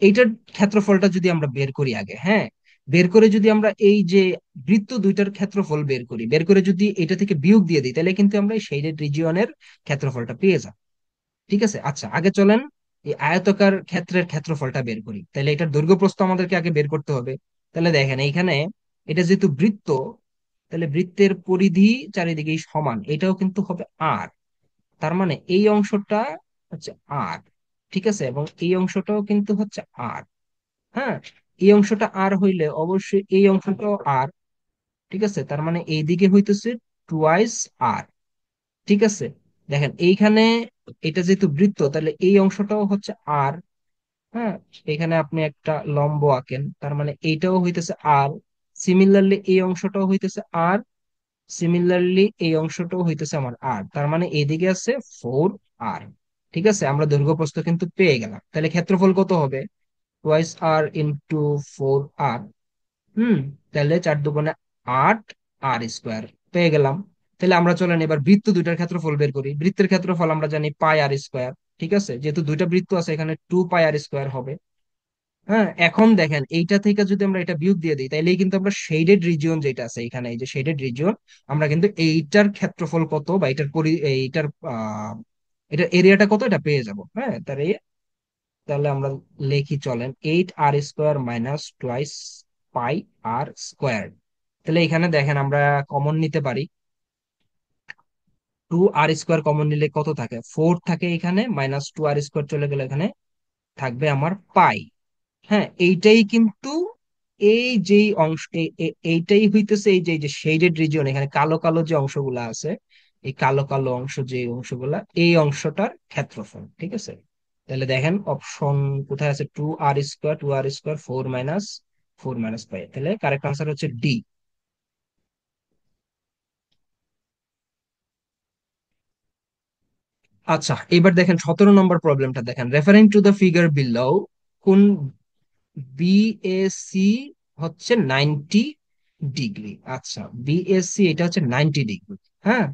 এইটার ক্ষেত্রফলটা যদি আমরা বের করি আগে, হ্যাঁ, বের করে যদি আমরা এই যে বৃত্ত দুইটার ক্ষেত্রফল বের করি, বের করে যদি এটা থেকে বিয়োগ দিয়ে দিই, তাহলে কিন্তু আমরা এই শেডেড রিজিয়নের ক্ষেত্রফলটা পেয়ে যাব। ঠিক আছে, আচ্ছা আগে চলেন এই আয়তকার ক্ষেত্রের ক্ষেত্রফলটা বের করি। তাহলে এটার দৈর্ঘ্য প্রস্থ আমাদেরকে আগে বের করতে হবে। তাহলে দেখেন এইখানে এটা যেহেতু বৃত্ত, তাহলে বৃত্তের পরিধি চারিদিকেই সমান, এটাও কিন্তু হবে আর। তার মানে এই অংশটা হচ্ছে আর। ঠিক আছে, এবং এই অংশটাও কিন্তু হচ্ছে আর। হ্যাঁ, এই অংশটা আর হইলে অবশ্যই এই অংশটাও আর। ঠিক আছে, তার মানে এইদিকে হইতেছে টুয়াইস আর। ঠিক আছে, দেখেন এইখানে এটা যেহেতু বৃত্ত, তাহলে এই অংশটাও হচ্ছে আর। হ্যাঁ, এখানে আপনি একটা লম্ব আঁকেন, তার মানে এইটাও হইতেছে আর। সিমিলারলি এই অংশটাও হইতেছে আর। সিমিলারলি এই অংশটাও হইতেছে আমার আর, তার মানে এইদিকে আছে 4 আর। ঠিক আছে, আমরা দৈর্ঘ্য প্রস্থ কিন্তু পেয়ে গেলাম। তাহলে ক্ষেত্রফল কত হবে? টুয়াইস আর ইন্টু 4 আর। হুম, তাহলে 4 দুগুণে 8 আর স্কোয়ার পেয়ে গেলাম। তাহলে আমরা চলেন এবার বৃত্ত দুইটার ক্ষেত্রফল বের করি। বৃত্তের ক্ষেত্রফল আমরা জানি পাই আর স্কোয়ার। ঠিক আছে, যেহেতু দুইটা বৃত্ত আছে এখানে 2 পাই আর স্কোয়ার হবে। হ্যাঁ, এখন দেখেন এইটা থেকে যদি আমরা এটা বিয়োগ দিয়ে দিই, তাইলে কিন্তু আমরা শেডেড রিজিয়ন যেটা আছে এখানে, এই যে শেডেড রিজিয়ন, আমরা কিন্তু এইটার ক্ষেত্রফল কত বা এইটার এটার এরিয়াটা কত এটা পেয়ে যাব। হ্যাঁ, তাহলে আমরা লিখি চলেন 8 আর স্কোয়ার মাইনাস টুয়াইস পাই আর স্কোয়ার। তাহলে এখানে দেখেন আমরা কমন নিতে পারি। 2 আর স্কোয়ার কমন নিলে কত থাকে? 4 থাকে এখানে, মাইনাস 2 আর স্কোয়ার চলে গেলে এখানে থাকবে আমার পাই। হ্যাঁ, এইটাই কিন্তু এই যেই অংশ এইটাই হইতেছে এই যে শেডেড রিজিয়ন, এখানে কালো কালো যে অংশগুলো আছে, এই কালো কালো অংশ যে অংশগুলা, এই অংশটার ক্ষেত্রফল। ঠিক আছে, তাহলে দেখেন অপশন কোথায় আছে? 2 আর স্কোয়ার, 2 আর স্কোয়ার, 4 মাইনাস 4 মাইনাস 5, তাহলে কারেক্ট আনসার হচ্ছে ডি। আচ্ছা, এবার দেখেন 17 নম্বর প্রবলেমটা দেখেন, referring to the figure below, কোন বিএসি হচ্ছে 90 ডিগ্রি। আচ্ছা, বিএসসি এটা হচ্ছে 90 ডিগ্রি। হ্যাঁ,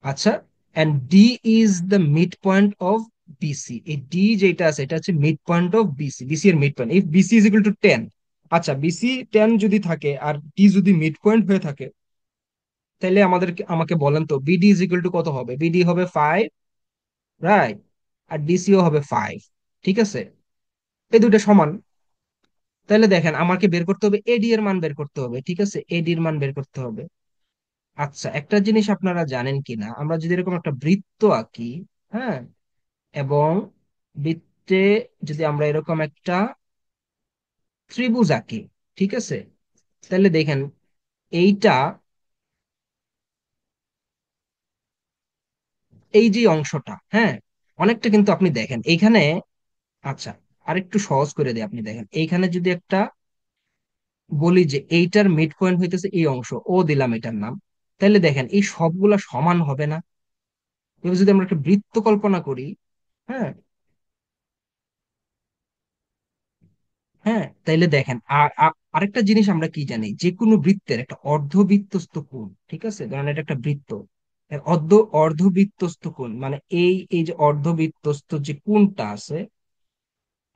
আচ্ছা, and D is the mid point of BC. এই ডি যেটা আছে এটা হচ্ছে mid point of BC, BC এর mid point, if BC is equal to 10। আচ্ছা, বিসি 10 যদি থাকে আর ডি যদি মিড পয়েন্ট হয়ে থাকে, তাহলে আমাকে বলেন তো বিডি ইজ ইকুয়াল টু কত হবে? বিডি হবে 5, রাইট, আর ডিসিও হবে 5। ঠিক আছে, এই দুটো সমান। তাহলে দেখেন আমাকে বের করতে হবে এডি এর মান বের করতে হবে। ঠিক আছে, এডি এর মান বের করতে হবে। আচ্ছা, একটা জিনিস আপনারা জানেন কিনা, আমরা যদি এরকম একটা বৃত্ত আঁকি, হ্যাঁ, এবং বৃত্তে যদি আমরা এরকম একটা ত্রিভুজ আঁকি, ঠিক আছে, তাহলে দেখেন এইটা, এই যে অংশটা, হ্যাঁ, অনেকটা কিন্তু আপনি দেখেন এইখানে। আচ্ছা, আরেকটু সহজ করে দিই, আপনি দেখেন এইখানে যদি একটা বলি যে এইটার মিড পয়েন্ট হইতেছে এই অংশ, ও দিলাম এটার নাম, তাহলে দেখেন এই সবগুলা সমান হবে না? এবার যদি আমরা একটা বৃত্ত কল্পনা করি, হ্যাঁ, হ্যাঁ, তাইলে দেখেন আরেকটা জিনিস আমরা কি জানি, যে কোনো বৃত্তের একটা অর্ধবৃত্তস্থ কোণ, ঠিক আছে, ধরেন এটা একটা বৃত্ত, এর অর্ধবৃত্তস্থ কোণ মানে এই এই যে অর্ধবৃত্তস্থ যে কোণটা আছে,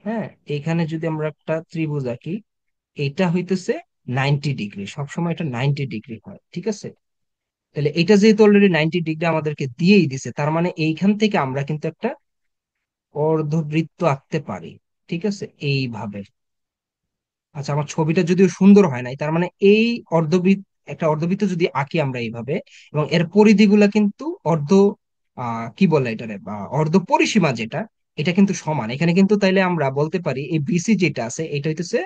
হ্যাঁ, এখানে যদি আমরা একটা ত্রিভুজ আঁকি, এটা হইতেছে 90 ডিগ্রি, সবসময় এটা 90 ডিগ্রি হয়। ঠিক আছে, তাহলে এটা যেহেতু অলরেডি 90 ডিগ্রি আমাদেরকে দিয়েই দিছে, তার মানে এইখান থেকে আমরা কিন্তু একটা অর্ধবৃত্ত আঁকতে পারি। ঠিক আছে, এইভাবে। আচ্ছা, আমার ছবিটা যদিও সুন্দর হয় নাই, তার মানে এই অর্ধবৃত্ত, একটা অর্ধবৃত্ত যদি আঁকি আমরা এইভাবে, এবং এর পরিধিগুলা কিন্তু অর্ধ, কি বলে এটারে, বা অর্ধ পরিসীমা যেটা, এটা কিন্তু সমান এখানে কিন্তু। তাইলে আমরা বলতে পারি এই বিসি যেটা আছে এটা হইতেছে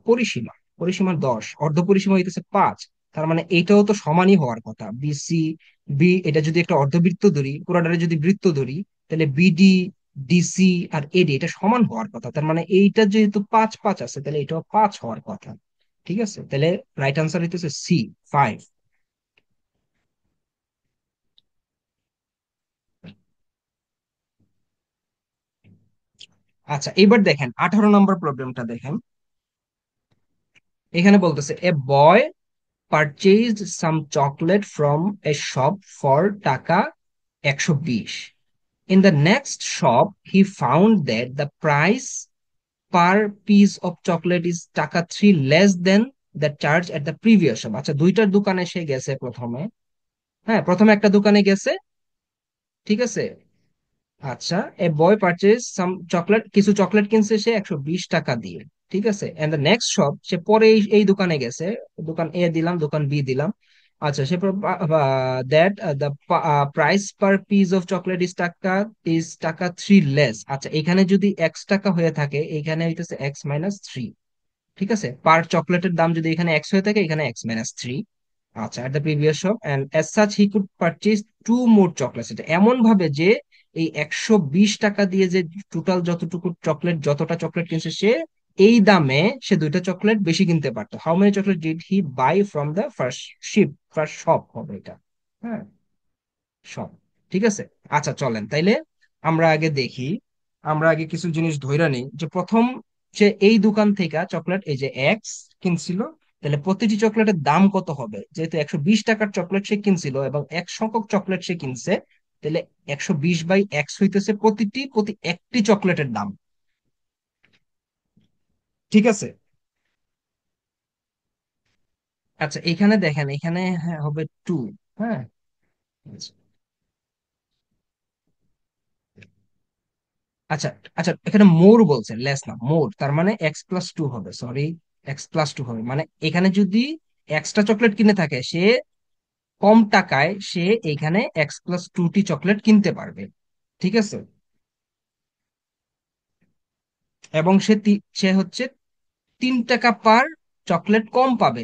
পরিসীমা, পরিসীমা 10, অর্ধ পরিসীমা হইতেছে 5। তার মানে এইটাও তো সমানই হওয়ার কথা। বিসি বি, এটা যদি একটা অর্ধবৃত্ত ধরি, পুরাটারে যদি বৃত্ত ধরি, তাহলে বিডি, ডিসি আর এডি এটা সমান হওয়ার কথা। তার মানে এইটা যেহেতু 5 5 আছে, তাহলে এটাও 5 হওয়ার কথা। ঠিক আছে, তাহলে রাইট আনসার হইতেছে সি, 5। আচ্ছা, এবার দেখেন 18 নম্বর প্রবলেমটা দেখেন। এখানে বলতেছে এ বয় purchased some chocolate from a shop for টাকা 120. In the next shop, he found that the price per piece of chocolate is টাকা 3 less than the charge at the previous shop. আচ্ছা, দুইটার দোকানে সে গেছে প্রথমে। হ্যাঁ, প্রথমে একটা দোকানে গেছে। ঠিক আছে। আচ্ছা, এ বয় পারচেজ সাম চকলেট, কিছু চকলেট কিনছে সে 120 টাকা দিয়ে। ঠিক আছে, এন্ড দ্য নেক্সট শপ, সে পরে এই দোকানে গেছে। দোকান এ দিলাম, দোকান বি দিলাম। আচ্ছা, say that the price per piece of chocolate is টাকা 3 লেস। আচ্ছা, এখানে যদি X টাকা হয়ে থাকে, এখানে হইতেছে X-3। ঠিক আছে, পার চকলেটের দাম যদি এখানে X হয়ে থাকে, এখানে X-3। আচ্ছা, at the previous shop and as such he could purchase two more chocolates, এটা এমন ভাবে যে এই 120 টাকা দিয়ে যে টোটাল যতটুকু চকলেট, যতটা চকলেট কিনছে সে, এই দামে সে দুইটা চকলেট বেশি কিনতে পারতো। How many chocolate did he buy from the first shop হবে এটা। হ্যাঁ, শপ। ঠিক আছে। আচ্ছা, চলেন তাইলে আমরা আগে দেখি, আমরা আগে কিছু জিনিস ধইরা নিই। যে প্রথম, সে এই দোকান থেকে চকলেট এই যে এক্স কিনছিল, তাহলে প্রতিটি চকলেটের দাম কত হবে? যেহেতু 120 টাকার চকলেট সে কিনছিল এবং এক সংখ্যক চকলেট সে কিনছে, তাহলে 120/X হইতেছে প্রতি একটি চকলেটের দাম। ঠিক আছে। আচ্ছা, এখানে দেখেন, এখানে হ্যাঁ হবে 2। হ্যাঁ। আচ্ছা, আচ্ছা, এখানে মোর বলছে, লেস না, মোর, তার মানে X+2 হবে, সরি, X+2 হবে। মানে এখানে যদি এক্সট্রা চকলেট কিনে থাকে সে, কম টাকায় সে এখানে X+2টি চকলেট কিনতে পারবে। ঠিক আছে, এবং সে হচ্ছে 3 টাকা পার চকলেট কম পাবে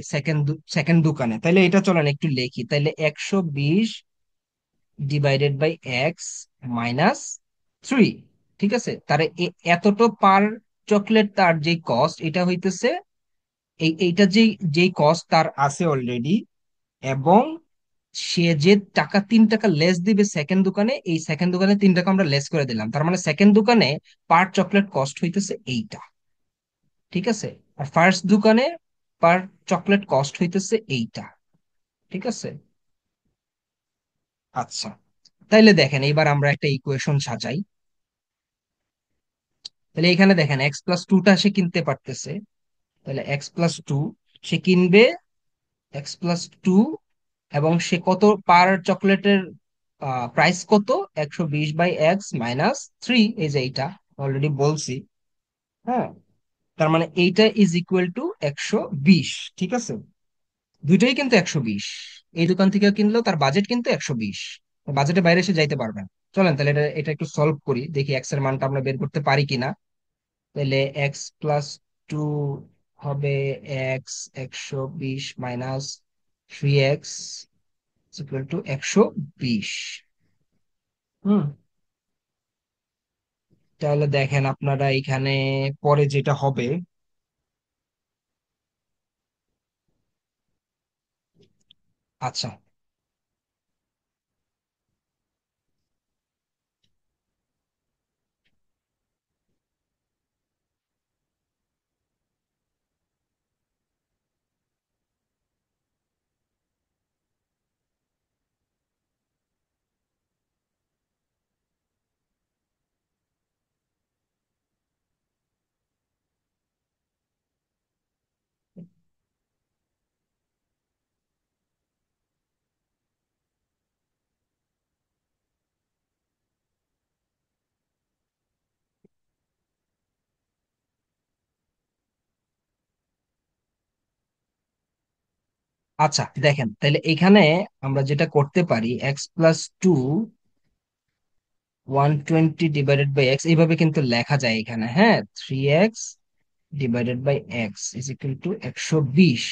সেকেন্ড দোকানে। তাইলে এটা চলেন একটু লেখি, তাইলে 120/X-3। ঠিক আছে, তার এতটা পার চকলেট, তার যে কস্ট এটা হইতেছে, এইটা যেই কস্ট তার আছে অলরেডি, এবং সে যে টাকা 3 টাকা লেস দিবে সেকেন্ড দোকানে, এই সেকেন্ড দোকানে 3 টাকা আমরা লেস করে দিলাম, তার মানে সেকেন্ড দোকানে পার চকলেট কস্ট হইতেছে এইটা। ঠিক আছে, আর ফার্স্ট দোকানে পার চকলেট কস্ট হইতেছে এইটা। ঠিক আছে। আচ্ছা, তাইলে দেখেন এইবার আমরা একটা ইকুয়েশন সাজাই। তাহলে এখানে দেখেন X+2টা সে কিনতে পারতেছে, তাহলে X+2 সে কিনবে, X+2, এবং সে কত পার চকলেটের প্রাইস কত? 120/X-3, এই যে এইটা অলরেডি বলছি। হ্যাঁ, তার মানে এইটা ইজ ইকুয়াল টু 120। ঠিক আছে, দুইটাই কিন্তু 120। এই দোকান থেকে কিনলেও তার বাজেট কিন্তু 120, বাজেটের বাইরে এসে যাইতে পারবেন। চলেন তাহলে এটা এটা একটু সলভ করি, দেখি এক্স এর মানটা আমরা বের করতে পারি কিনা। তাহলে X+2 হবে X, 120 - 3X ইকুয়াল টু 120। হুম, তাহলে দেখেন আপনারা এখানে পরে যেটা হবে। আচ্ছা, আচ্ছা দেখেন, তাহলে এখানে আমরা যেটা করতে পারি, x+2 120/x এইভাবে কিন্তু লেখা যায় এখানে, হ্যাঁ। 3x/x = 120,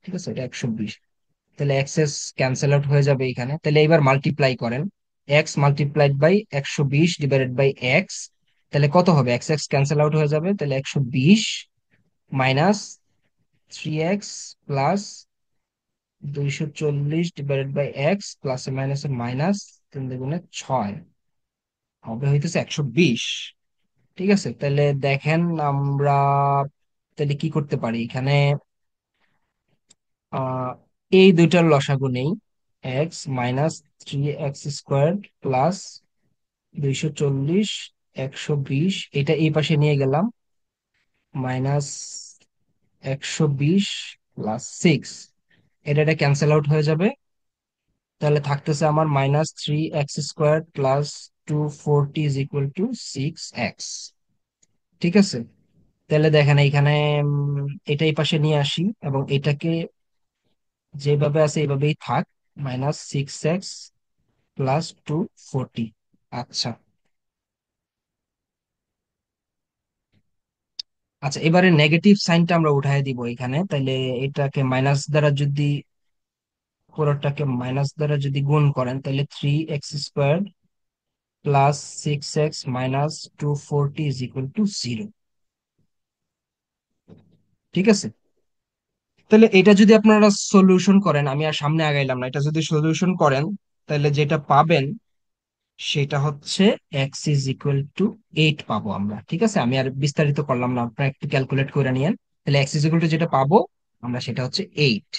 ঠিক আছে, এটা 120। তাহলে এক্স এস ক্যান্সেল আউট হয়ে যাবে এখানে, তাহলে এবার মাল্টিপ্লাই করেন, x × 120/x, তাহলে কত হবে? এক্স এক্স ক্যান্সেল আউট হয়ে যাবে, তাহলে 120 minus 3x + 240/x, plus minus minus, 3×6 হবে হইতেছে 120। ঠিক আছে, তাহলে দেখেন আমরা তাহলে কি করতে পারি এখানে। আহ এই দুইটার লসাগু নেই, x - 3x² প্লাস 240, 120, এটা এই পাশে নিয়ে গেলাম, মাইনাস 120 প্লাস 6, এটা ক্যান্সেল আউট হয়ে যাবে। তাহলে থাকতেছে আমার -3x² প্লাস 240 = 6x। ঠিক আছে, তাহলে দেখেন এইখানে এটাই পাশে নিয়ে আসি এবং এটাকে যেভাবে আছে এইভাবেই থাক, -6x প্লাস 240। আচ্ছা, আচ্ছা এবারে নেগেটিভ সাইনটা আমরা উঠাই দিব এখানে, তাহলে এটাকে মাইনাস দ্বারা যদি, পুরোটাকে মাইনাস দ্বারা যদি গুণ করেন, তাহলে 3x² প্লাস 6x মাইনাস 240 = 0। ঠিক আছে, তাহলে এটা যদি আপনারা সলিউশন করেন, আমি আর সামনে আগাইলাম না, এটা যদি সলিউশন করেন তাহলে যেটা পাবেন সেটা হচ্ছে x = 8 পাবো আমরা। ঠিক আছে, আমি আর বিস্তারিত করলাম না, আপনারা একটু ক্যালকুলেট করে নিয়েন। তাহলে x = যেটা পাবো আমরা সেটা হচ্ছে 8।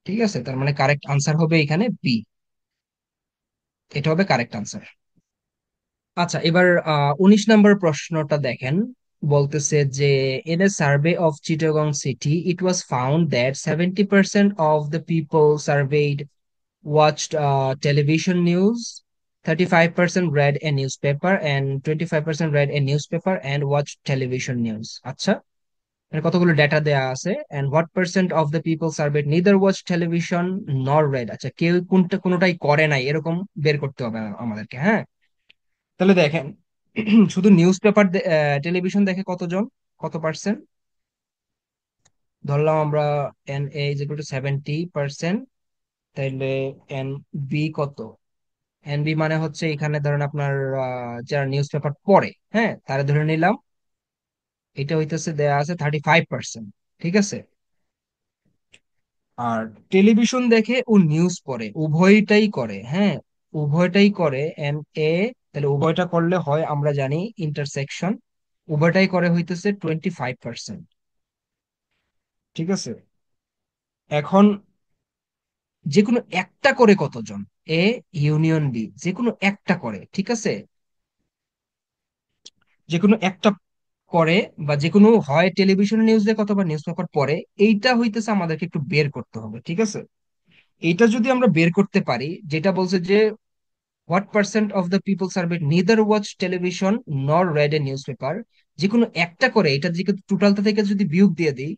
ঠিক আছে, তার মানে কারেক্ট আনসার হবে এখানে বি, এটা হবে কারেক্ট আনসার। আচ্ছা, এবার 19 নম্বর প্রশ্নটা দেখেন। বলতেছে যে in a survey of Chittagong city it was found that 70% of the people surveyed watched television news, 35% read a newspaper, and 25% read a newspaper and watched television news। আচ্ছা, এর কতগুলো ডেটা দেয়া আছে, and what percent of the people surveyed neither watched television nor read। আচ্ছা, কেউ কোনটা কোনোটাই করে নাই এরকম বের করতে হবে আমাদেরকে, হ্যাঁ। তাহলে দেখেন, শুধু নিউজ পেপার টেলিভিশন দেখে কতজন, কত পার্সেন্ট ধরলাম আমরা, NA = 70%, তাইলে NB কত? এনবি মানে হচ্ছে এখানে ধরেন আপনার যারা নিউজ পেপার পড়ে, হ্যাঁ, তারা ধরে নিলাম, এটা হইতেছে দেয়া আছে 35%। ঠিক আছে, আর টেলিভিশন দেখে ও নিউজ পড়ে, উভয়টাই করে, হ্যাঁ, উভয়টাই করে এন এ, তাহলে উভয়টা করলে হয় আমরা জানি ইন্টারসেকশন, উভয়টাই করে হইতেছে 25%। ঠিক আছে, এখন যে কোনো একটা করে কতজন, এ ইউনিয়ন বি, যে কোনো একটা করে, ঠিক আছে, যে কোনো একটা করে, বা যে কোনো হয় টেলিভিশন নিউজ দেখে অথবা নিউজ পেপার পড়ে, এইটা হইতেছে আমাদেরকে একটু বের করতে হবে। ঠিক আছে, এইটা যদি আমরা বের করতে পারি, যেটা বলছে যে what percent of the people surveyed neither watch television nor read a newspaper, যে কোনো একটা করে, এটা যে টোটালটা থেকে যদি বিয়োগ দিয়ে দিই,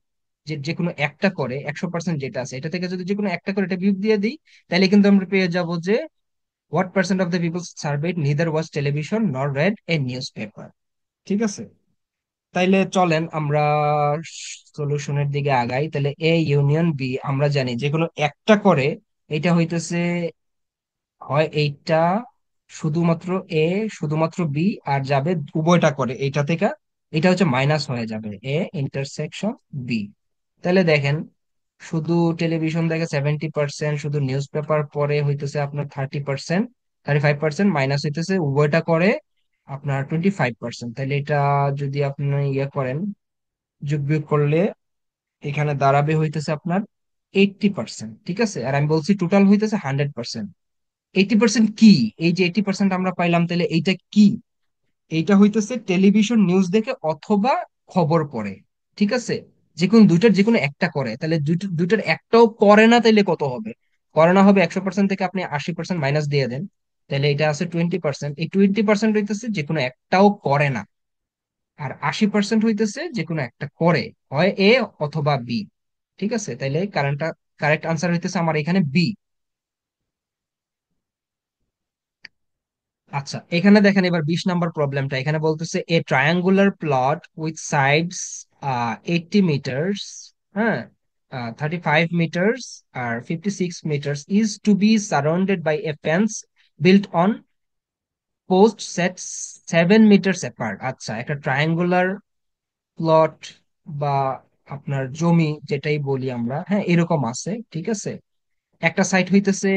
যে যে কোনো একটা করে 100% যেটা আছে এটা থেকে যদি যে কোনো একটা করে এটা বিয়োগ দিয়ে দিই, তাহলে কিন্তু আমরা পেয়ে যাব যে what percent of the people surveyed neither watch television nor read a newspaper. ঠিক আছে, তাইলে চলেন আমরা সলিউশনের দিকে আগাই। তাহলে এ ইউনিয়ন বি আমরা জানি যে কোনো একটা করে, এটা হইতেছে হয় এইটা শুধুমাত্র এ, শুধুমাত্র বি, আর যাবে উভয়টা করে এইটা থেকে, এটা হচ্ছে মাইনাস হয়ে যাবে এ ইন্টারসেকশন বি। তাহলে দেখেন, শুধু টেলিভিশন দেখে 70%, শুধু নিউজ পেপার পড়ে হইতেছে আপনার 30%, 35% মাইনাস হইতেছে উভয়টা করে আপনার 25%। তাহলে এটা যদি আপনি ইয়ে করেন, যোগ বিয়োগ করলে এখানে দাঁড়াবে হইতেছে আপনার 80%। ঠিক আছে, আর আমি বলছি টোটাল হইতেছে 100%। 80% কি? এই যে 80% আমরা পাইলাম, তাহলে এইটা কি? এইটা হইতেছে টেলিভিশন নিউজ দেখে অথবা খবর পড়ে। ঠিক আছে, যে কোনো দুইটার যে কোনো একটা করে, তাহলে দুইটার একটাও করে না, তাহলে কত হবে? করে না হবে 100% থেকে আপনি 80% মাইনাস দিয়ে দেন, তাহলে এটা আছে 20%। এই 20% হইতেছে যে কোনো একটাও করে না, আর 80% হইতেছে যে কোনো একটা করে, হয় এ অথবা বি। ঠিক আছে, তাইলে কারেন্টটা কারেক্ট আনসার হইতেছে আমার এখানে বি। আচ্ছা, এখানে দেখেন এবার 20 নম্বর প্রবলেমটা, এখানে বলতেছে a triangular plot with sides 80 metres, হ্যাঁ, 35 মিটার্স আর 56 metres is to be surrounded by a fence built on post set 7 metres apart. আচ্ছা, একটা ট্রায়াঙ্গুলার প্লট বা আপনার জমি যেটাই বলি আমরা, হ্যাঁ, এরকম আছে, ঠিক আছে। একটা সাইট হইতেছে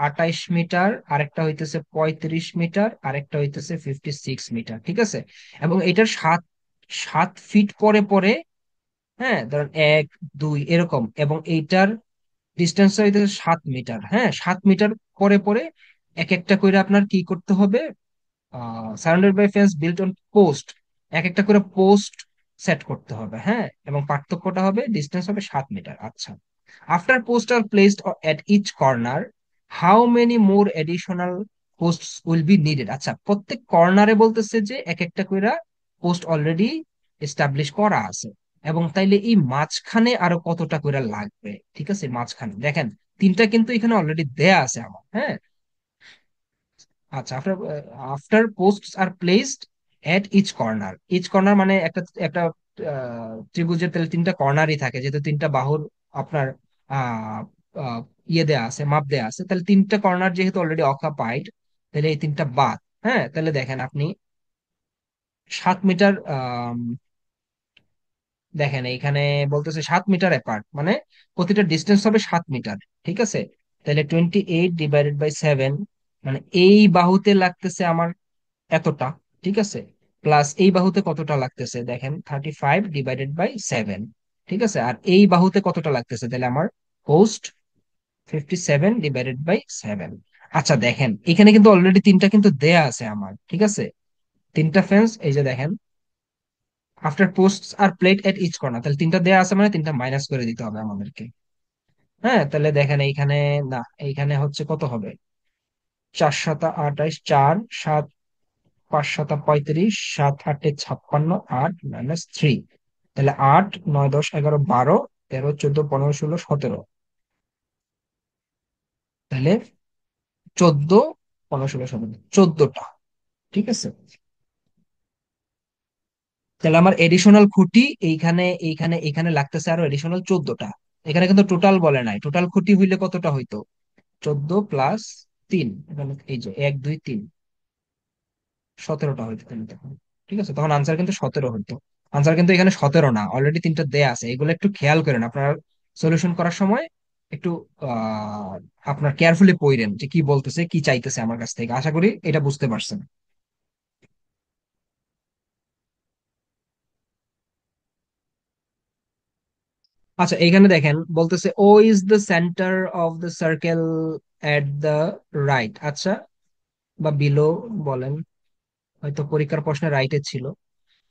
28 মিটার, আরেকটা হইতেছে 35 মিটার, আরেকটা হইতেছে 56 মিটার, ঠিক আছে। এবং এটার 7 7 ফিট পরে পরে, হ্যাঁ, ধরেন 1 2 এরকম, এবং এইটার ডিস্টেন্স হইতেছে 7 মিটার, হ্যাঁ, 7 মিটার পরে পরে এক একটা করে আপনার কি করতে হবে, surrounded by fence built on post, এক একটা করে পোস্ট সেট করতে হবে, হ্যাঁ, এবং পার্থক্যটা হবে, ডিস্টেন্স হবে 7 মিটার। আচ্ছা, after post are placed at each corner, how many more additional post will be needed. আচ্ছা, প্রত্যেক কর্নারে বলতেছে যে এক একটা করে পোস্ট অলরেডি এস্টাবলিশ করা আছে, এবং তাইলে এই মাঝখানে আরো কতটা করে লাগবে, ঠিক আছে। মাঝখানে দেখেন তিনটা কিন্তু এখানে অলরেডি দেয়া আছে আমার, হ্যাঁ। আচ্ছা, after after posts are placed at each corner, each corner মানে একটা একটা ত্রিভুজের তাহলে তিনটা কর্নারই থাকে, যেহেতু তিনটা বাহুর আপনার আহ আহ, ইয়ে দেয়া আছে, মাপ দেয়া আছে, তাহলে তিনটা কর্নার যেহেতু অলরেডি অকুপাইড, তাহলে এই তিনটা বাদ। হ্যাঁ, তাহলে দেখেন আপনি 7 মিটার, দেখেন এইখানে বলতেছে 7 মিটার অ্যাপার্ট, মানে প্রতিটা ডিস্টেন্স হবে 7 মিটার, ঠিক আছে। তাহলে 28 ডিভাইডেড বাই 7, মানে এই বাহুতে লাগতেছে আমার এতটা, ঠিক আছে, প্লাস এই বাহুতে কতটা লাগতেছে দেখেন 35/7, ঠিক আছে। আর এই বাহুতে কতটা লাগতেছে, তাহলে আমার পোস্ট 57/7। আচ্ছা, দেখেন এখানে কিন্তু অলরেডি তিনটা কিন্তু দেয়া আছে আমার, ঠিক আছে, তিনটা ফেন্স, এই যে দেখেন আফটার পোস্ট আর প্লেট এট ইচ কর্নার, তাহলে তিনটা দেয়া আছে মানে তিনটা মাইনাস করে দিতে হবে আমাদেরকে। হ্যাঁ, তাহলে দেখেন এইখানে, না, এইখানে হচ্ছে কত হবে, 4 7 28, 4 7 5 7 35, 7 8 56, 8 - 3, তাহলে 8 9 10 11 12 13 14 15 16 17, তাহলে 14 15 16 17, 14টা, ঠিক আছে। তাহলে আমার এডিশনাল খুঁটি এইখানে এইখানে এখানে লাগতেছে আরো এডিশনাল 14টা। এখানে কিন্তু টোটাল বলে নাই, টোটাল খুঁটি হইলে কতটা হইতো, 14 + 3, এখানে এই যে 1 2 3, 17টা হইতো তাহলে তখন, ঠিক আছে, তখন আনসার কিন্তু 17 হইতো। আনসার কিন্তু এখানে 17 না, অলরেডি তিনটা দেয়া আছে, এগুলো একটু খেয়াল করেন আপনার সলিউশন করার সময়, একটু আহ আপনার কেয়ারফুলি পড়েন যে কি বলতেছে, কি চাইতেছে আমার কাছ থেকে। আশা করি এটা বুঝতে পারছেন। আচ্ছা, এখানে দেখেন বলতেছে O is the centre of the circle at the right, আচ্ছা, বা বিলো বলেন, হয়তো পরীক্ষার প্রশ্নে রাইটে ছিল।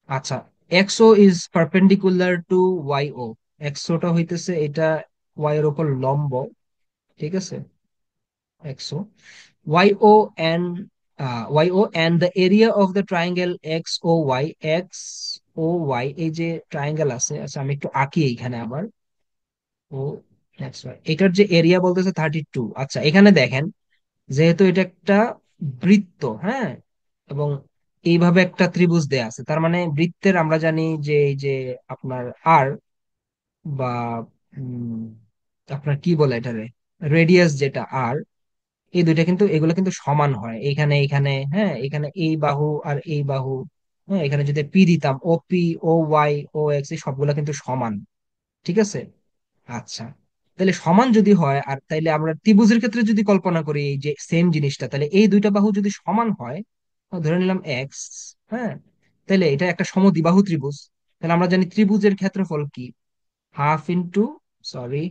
আচ্ছা, X O is perpendicular to Y O, এক্সওটা হইতেছে এটা ওয়াই এর উপর লম্ব, ঠিক আছে, X O, Y O and Y O and the area of the triangle X O Y, X O Y এই যে ট্রায়াঙ্গেল আছে, আচ্ছা আমি একটু আঁকি এইখানে আবার, ও এক্স ওয়াই, এটার যে এরিয়া বলতেছে 32। আচ্ছা, এখানে দেখেন যেহেতু এটা একটা বৃত্ত, হ্যাঁ, এবং এইভাবে একটা ত্রিভুজ দেয়া আছে, তার মানে বৃত্তের আমরা জানি যে এই যে আপনার আর বা উম, আপনার কি বলে এটারে, রেডিয়াস যেটা আর, এই দুইটা কিন্তু এগুলো কিন্তু সমান হয় এইখানে এইখানে, হ্যাঁ, এখানে এই বাহু আর এই বাহু, হ্যাঁ, এখানে যদি পি দিতাম, ও পি ও ওয়াই ও এক্স এই সবগুলা কিন্তু সমান, ঠিক আছে। আচ্ছা, তাহলে সমান যদি হয়, আর তাইলে আমরা ত্রিভুজের ক্ষেত্রে যদি কল্পনা করি এই যে সেম জিনিসটা, তাহলে এই দুইটা বাহু যদি সমান হয়, ধরে নিলাম এক্স, হ্যাঁ, তাহলে এটা একটা সমদ্বিবাহু ত্রিভুজ। তাহলে আমরা জানি ত্রিভুজের ক্ষেত্রফল কি, half into, sorry,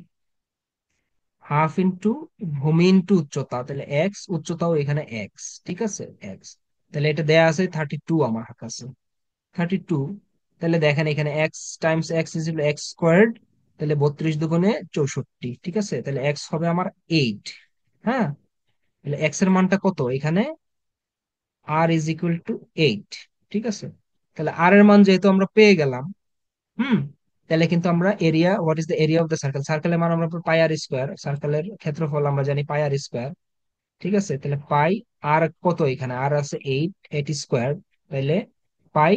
half into ভূমি ইন্টু উচ্চতা, তাহলে এক্স, উচ্চতাও এখানে এক্স, ঠিক আছে, এক্স। তাহলে এটা দেয়া আছে 32 আমার কাছে, 32। তাহলে দেখেন এখানে x Times x is x squared, তাহলে 32 × 64, ঠিক আছে, তাহলে এক্স হবে আমার 8। হ্যাঁ, তাহলে এক্স এর মানটা কত এখানে, r = 8, ঠিক আছে। তাহলে আর এর মান যেহেতু আমরা পেয়ে গেলাম, হুম, তাহলে কিন্তু আমরা area, what is the area of the circle, সার্কেলের মান আমরা পাই আর স্কোয়ার, সার্কেলের ক্ষেত্রফল আমরা জানি পাই আর স্কোয়ার। ঠিক আছে, তাহলে পাই আর কত, এখানে আর আছে এইট, এইট স্কোয়ার, তাহলে পাই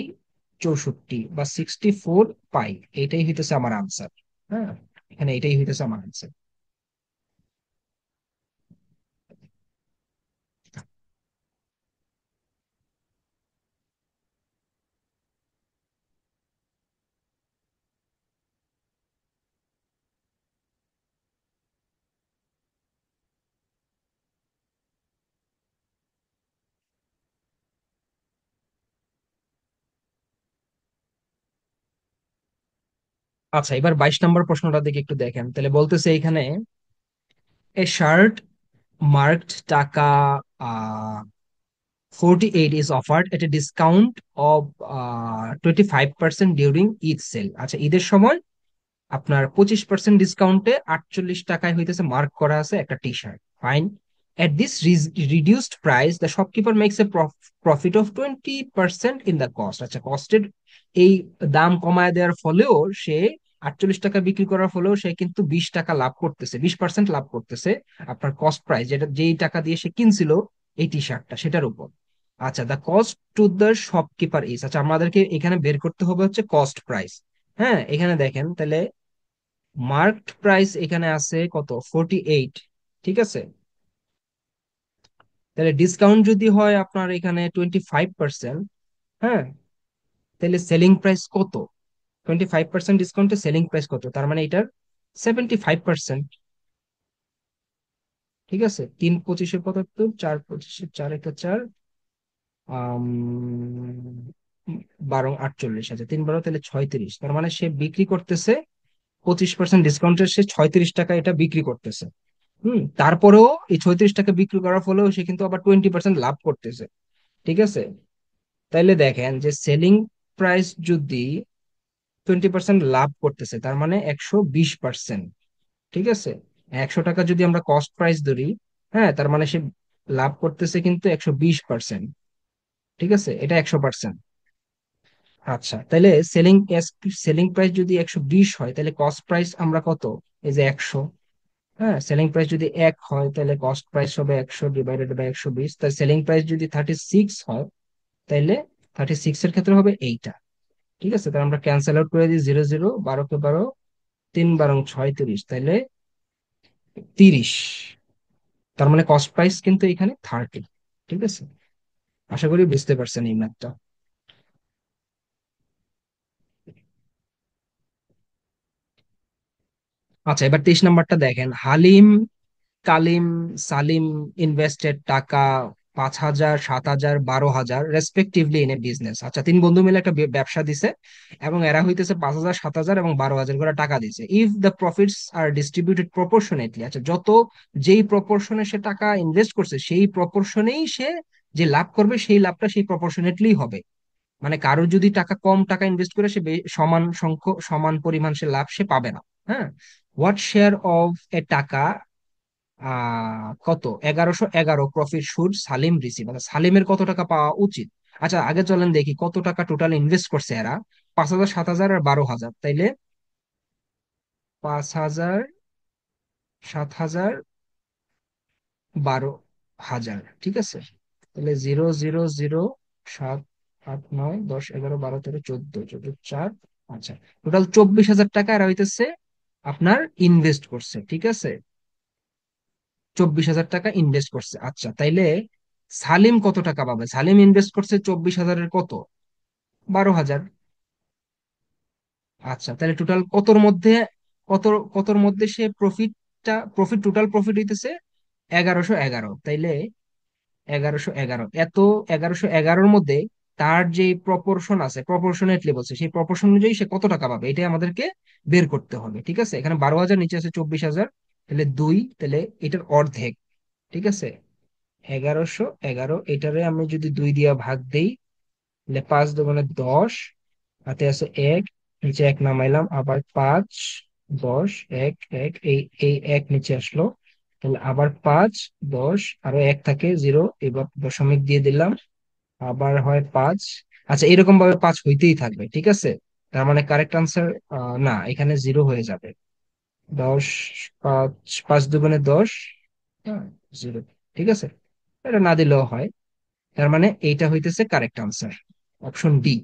64 বা 64 পাই, এটাই হইতেছে আমার আনসার। হ্যাঁ, এখানে এটাই হইতেছে আমার আনসার। আচ্ছা, এবার 22 নম্বর প্রশ্নটা দিকে একটু দেখেন, তাহলে বলতেছে এখানে এ শার্ট মার্কড টাকা 48 is offered at a discount of 25% during Eid sale. আচ্ছা, ঈদের সময় আপনার 25% ডিসকাউন্টে 48 টাকায় হইতেছে মার্ক করা আছে একটা T shirt. Fine, at this reduced price the shopkeeper makes a profit of 20% in the cost. আচ্ছা, কস্টের এই দাম কমায় দেওয়ার ফলেও সে 48 টাকা বিক্রি করার ফলেও সে কিন্তু 20 টাকা লাভ করতেছে, 20% লাভ করতেছে আপনার কস্ট প্রাইস, যেটা যেই টাকা দিয়ে সে কিনছিল এই টি শার্টটা সেটার উপর। আচ্ছা, the cost to the shopkeeper is, আচ্ছা আমাদেরকে এখানে বের করতে হবে হচ্ছে কস্ট প্রাইস। হ্যাঁ, এখানে দেখেন তাহলে মার্কড প্রাইস এখানে আছে কত, 48। ঠিক আছে, তাহলে ডিসকাউন্ট যদি হয় আপনার এখানে 25%, হ্যাঁ, তাহলে সেলিং প্রাইস কত, 25% ডিসকাউন্টে সেলিং প্রাইস কত, তার মানে এটার 75%। ঠিক আছে, 3 25 75, 4 25 4 1 4, আম, 12 48, আছে 3 12, তাহলে 36, তার মানে সে বিক্রি করতেছে 25% ডিসকাউন্টে, সে 36 টাকা এটা বিক্রি করতেছে। তারপরেও এই 36 টাকা বিক্রি করার ফলেও সে কিন্তু আবার 20% লাভ করতেছে। ঠিক আছে, তাইলে দেখেন যে সেলিং প্রাইস যদি 20% লাভ করতেছে, তার মানে 120%। ঠিক আছে, 100 টাকা যদি আমরা কস্ট প্রাইস ধরি, হ্যাঁ, তার মানে সে লাভ করতেছে কিন্তু 120%। ঠিক আছে, এটা 100%। আচ্ছা, তাহলে সেলিং প্রাইস যদি 120 হয়, তাহলে কস্ট প্রাইস আমরা কত, এই যে 100। হ্যাঁ, সেলিং প্রাইস যদি 1 হয় তাহলে কস্ট প্রাইস হবে 100 ডিভাইডেড বাই 120, তাই সেলিং প্রাইস যদি 36 হয় তাহলে 36 এর ক্ষেত্রে হবে এইটা। ঠিক আছে, তাহলে আমরা ক্যান্সেল আউট করে দিই, 0 0, 12 কে 12, 3 12 6 30, তাহলে 30। তার মানে কস্ট প্রাইস কিন্তু এখানে 30। ঠিক আছে, আশা করি বুঝতে পারছেন এই ম্যাথটা। আচ্ছা, এবার 23 নাম্বারটা দেখেন, হালিম, কালিম, সালিম ইনভেস্টেড টাকা 5,000, 7,000, 12,000 রেসপেক্টিভলি ইন এ বিজনেস। আচ্ছা, তিন বন্ধু মিলে একটা ব্যবসা দিছে এবং এরা হইতেছে 5,000, 7,000 এবং 12,000 করে টাকা দিছে। If the profits are distributed proportionately, আচ্ছা যত, যেই প্রপোর্শনে সে টাকা ইনভেস্ট করছে সেই প্রপোর্শনেই সে যে লাভ করবে সেই লাভটা সেই প্রপোর্শনেটলি হবে। মানে কারোর যদি টাকা কম টাকা ইনভেস্ট করে সে সমান সংখ্যক সমান পরিমাণ সে লাভ সে পাবে না। হ্যাঁ, হোয়াট শেয়ার অফ এ টাকা কত, 1111 প্রফিট শুড সালিম রিসিভ, মানে সালিমের কত টাকা পাওয়া উচিত। আচ্ছা, আগে চলেন দেখি কত টাকা টোটাল ইনভেস্ট করছে এরা, 5,000, 7,000 আর 12,000, তাইলে 5,000, 7,000, 12,000। ঠিক আছে, তাহলে 0 0 0, 7 8 9 10 11 12 13 14, 14 4, আচ্ছা টোটাল 24,000 টাকা এরা হইতেছে আপনার ইনভেস্ট করছে। ঠিক আছে, 24,000 টাকা ইনভেস্ট করছে। আচ্ছা, তাইলে সালিম কত টাকা পাবে, সালিম ইনভেস্ট করছে 24,000-এর কত, 12,000। আচ্ছা, তাহলে টোটাল কতর মধ্যে, কত, কতর মধ্যে সে টোটাল প্রফিট হইতেছে 1111, তাইলে 1111 এত, 1111-র মধ্যে তার যে প্রপোর্শন আছে, প্রপোর্শনেটলি বলছে, সেই প্রপোর্শন অনুযায়ী সে কত টাকা পাবে এটাই আমাদেরকে বের করতে হবে। ঠিক আছে, এখানে 12,000, নিচে আছে 24,000, তাহলে 2, তাহলে এটার অর্ধেক। ঠিক আছে, 1111, এটারে আমি যদি 2 দিয়া ভাগ দেই, তাহলে 5 × 2 = 10, হাতে আছে 1, নিচে 1 নামাইলাম, আবার 5, 10, 1 1, এই এই 1 নিচে আসলো, তাহলে আবার 5, 10, আরো 1 থাকে 0, এবার দশমিক দিয়ে দিলাম, আবার হয় 5। আচ্ছা, এরকম ভাবে 5 হইতেই থাকবে। ঠিক আছে, তার মানে কারেক্ট আনসার না, এখানে জিরো হয়ে যাবে। 10, 5, 5 × 2 = 10। হ্যাঁ, জিরো। ঠিক আছে, এটা না দিলেও হয়। তার মানে এইটা হইতেছে কারেক্ট আনসার, অপশন ডি।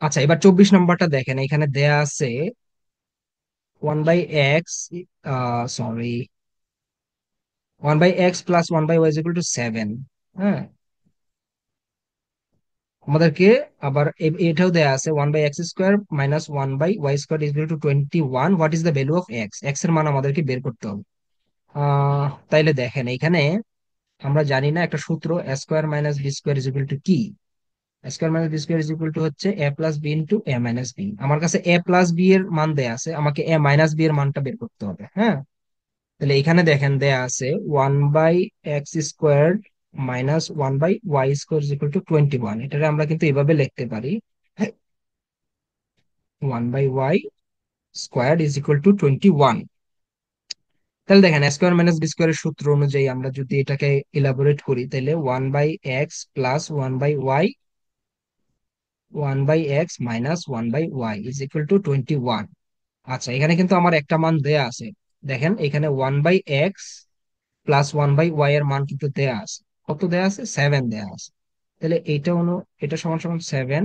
আচ্ছা, এবার 24 নম্বরটা দেখেন, এখানে দেয়া আছে 1/x, সরি, 1/x + 1/y = 7। হ্যাঁ, আমাদেরকে আবার এটাও দেয়া আছে 1/x² - 1/y² = 21। What is the value of x, x এর মান আমাদেরকে বের করতে হবে। তাইলে দেখেন এখানে আমরা জানি না একটা সূত্র, a² - b² কি। a² - b² হচ্ছে a+b × a-b। আমার কাছে a+b এর মান দেয়া আছে, আমাকে a-b এর মানটা বের করতে হবে। হ্যাঁ, তাহলে এখানে দেখেন দেয়া আছে 1/x² - 1/y² = 21। এটা আমরা কিন্তু এভাবে লিখতে পারি, 1/y² = 21। তাহলে দেখেন a² - b² এর সূত্র অনুযায়ী আমরা যদি এটাকে ইলাবোরেট করি, তাহলে 1/x + 1/y 1/x - 1/y = 21। আচ্ছা, এখানে কিন্তু আমার একটা মান দেয়া আছে। দেখেন এখানে 1/x + 1/y এর মান কিন্তু দেয়া আছে। কত দেয়া আছে? 7 দেয়া আছে। তাহলে এটা সমান সমান 7,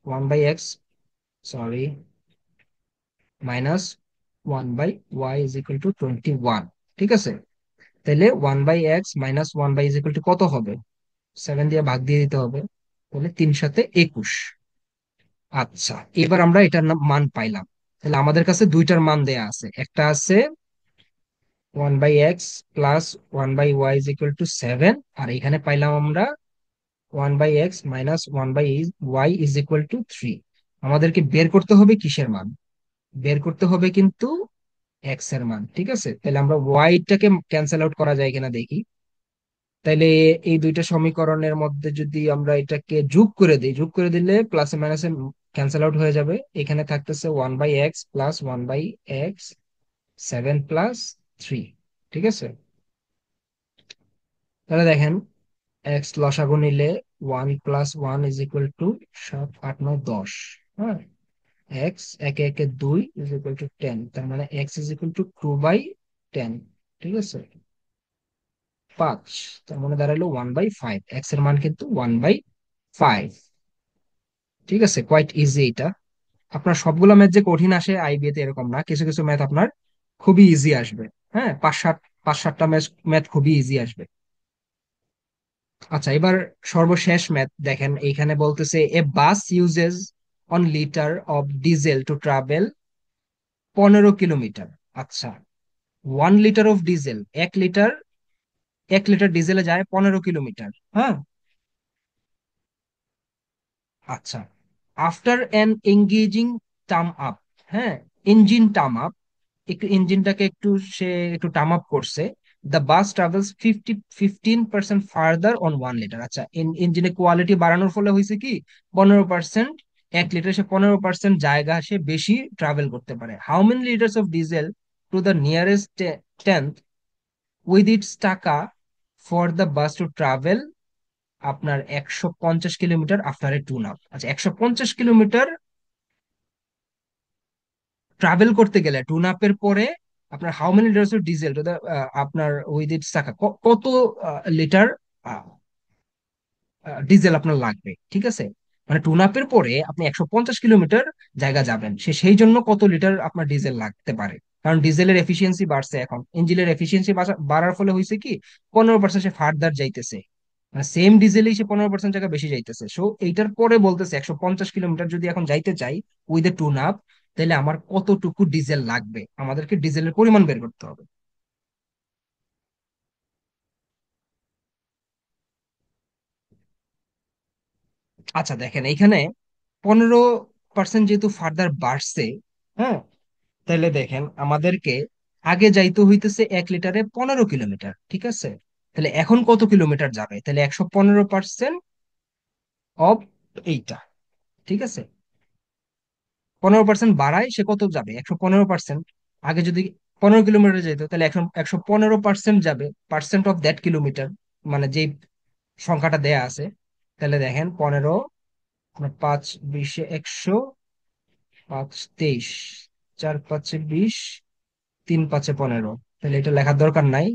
1/x, সরি, -1/y = 21। ঠিক আছে, তাহলে 1/x - 1y = কত হবে? 7 দিয়ে ভাগ দিয়ে দিতে হবে। তাহলে 3×7 = 21। আচ্ছা, এবার আমরা এটার মান পাইলাম। তাহলে আমাদের কাছে দুইটার মান দেয়া আছে, একটা আছে 1/x + 1/y = 7, আর এখানে পাইলাম আমরা 1/x - 1y = 3। আমাদেরকে বের করতে হবে কিসের মান? বের করতে হবে কিন্তু এক্স এর মান। ঠিক আছে, তাহলে আমরা ওয়াইটাকে ক্যান্সেল আউট করা যায় কিনা দেখি। তাইলে এই দুইটা সমীকরণের মধ্যে যদি আমরা এটাকে যোগ করে দিলে প্লাসে মাইনাসে ক্যান্সেল আউট হয়ে যাবে। এখানে থাকতেছে 1/x + 1/x, 7 + 3। ঠিক আছে, তাহলে দেখেন এক্স লসাগু নিলে 1 + 1 = 7, 8, 9, 10। হ্যাঁ, এক্স একে একে 2 = 10, তার মানে x = 2/10। ঠিক আছে, 5, তার মানে দাঁড়ালো 1/5। এক্স এর মান কিন্তু 1/5। ঠিক আছে, কোয়াইট ইজি এটা। আপনার সবগুলো ম্যাথ যে কঠিন আসে আইবিএ তে এরকম না, কিছু কিছু ম্যাথ আপনার খুবই ইজি আসবে। হ্যাঁ, 5-7টা ম্যাথ ম্যাথ খুবই ইজি আসবে। আচ্ছা, এবার সর্বশেষ ম্যাথ দেখেন, এইখানে বলতেছে a bus uses 1 litre of diesel to travel 15 kilometres. আচ্ছা, 1 litre of diesel, 1 litre, 1 litre ডিজেলে যায় 15 কিলোমিটার। হ্যাঁ, আচ্ছা, after an engaging term up, হ্যাঁ, ইঞ্জিন টার্ম আপ, একটু ইঞ্জিনটাকে সে একটু টার্ম আপ করছে। The bus travels 15% further on 1 litre. আচ্ছা, ইঞ্জিনের কোয়ালিটি বাড়ানোর ফলে হয়েছে কি, 15%, 1 লিটার সে 15% জায়গা সে বেশি ট্রাভেল করতে পারে। How many litres of diesel to the nearest tenth with its taka for the bus to travel আপনার 150 কিলোমিটার আফটার এ টুন আপ। আচ্ছা, 150 কিলোমিটার ট্রাভেল করতে গেলে টুন আপের পরে আপনার how many litres of diesel to আপনার উইথ ইটস টাকা কত লিটার ডিজেল আপনার লাগবে। ঠিক আছে, মানে টুন আপের পরে আপনি 150 কিলোমিটার জায়গা যাবেন, সেই জন্য কত লিটার আপনার ডিজেল লাগতে পারে। কারণ ডিজেলের এফিসিয়েন্সি বাড়ছে, এখন ইঞ্জিনের এফিসিয়েন্সি বাড়ার ফলে হয়েছে কি, 15% সে ফার্দার যাইতেছে, মানে সেম ডিজেলেই সে 15% জায়গা বেশি যাইতেছে। সো এইটার পরে বলতেছে 150 কিলোমিটার যদি এখন যাইতে চাই উইথ এ টুন আপ, তাহলে আমার কতটুকু ডিজেল লাগবে, আমাদেরকে ডিজেলের পরিমাণ বের করতে হবে। আচ্ছা, দেখেন এইখানে 15% যেহেতু ফার্দার বাড়ছে, হ্যাঁ, তাহলে দেখেন আমাদেরকে আগে যাইতে হইতেছে 1 লিটারে 15 কিলোমিটার। ঠিক আছে, তাহলে এখন কত কিলোমিটার যাবে? তাহলে 115% অফ এইটা। ঠিক আছে, 15% বাড়ায় সে কত যাবে? 115%। আগে যদি 15 কিলোমিটার যেত, তাহলে এখন 115% যাবে, পার্সেন্ট অফ দ্যাট কিলোমিটার, মানে যেই সংখ্যাটা দেয়া আছে। তাহলে দেখেন 15 পাঁচ বিশে 100, 5 23, 4 5 20, 3 5 15। তাহলে এটা লেখার দরকার নাই।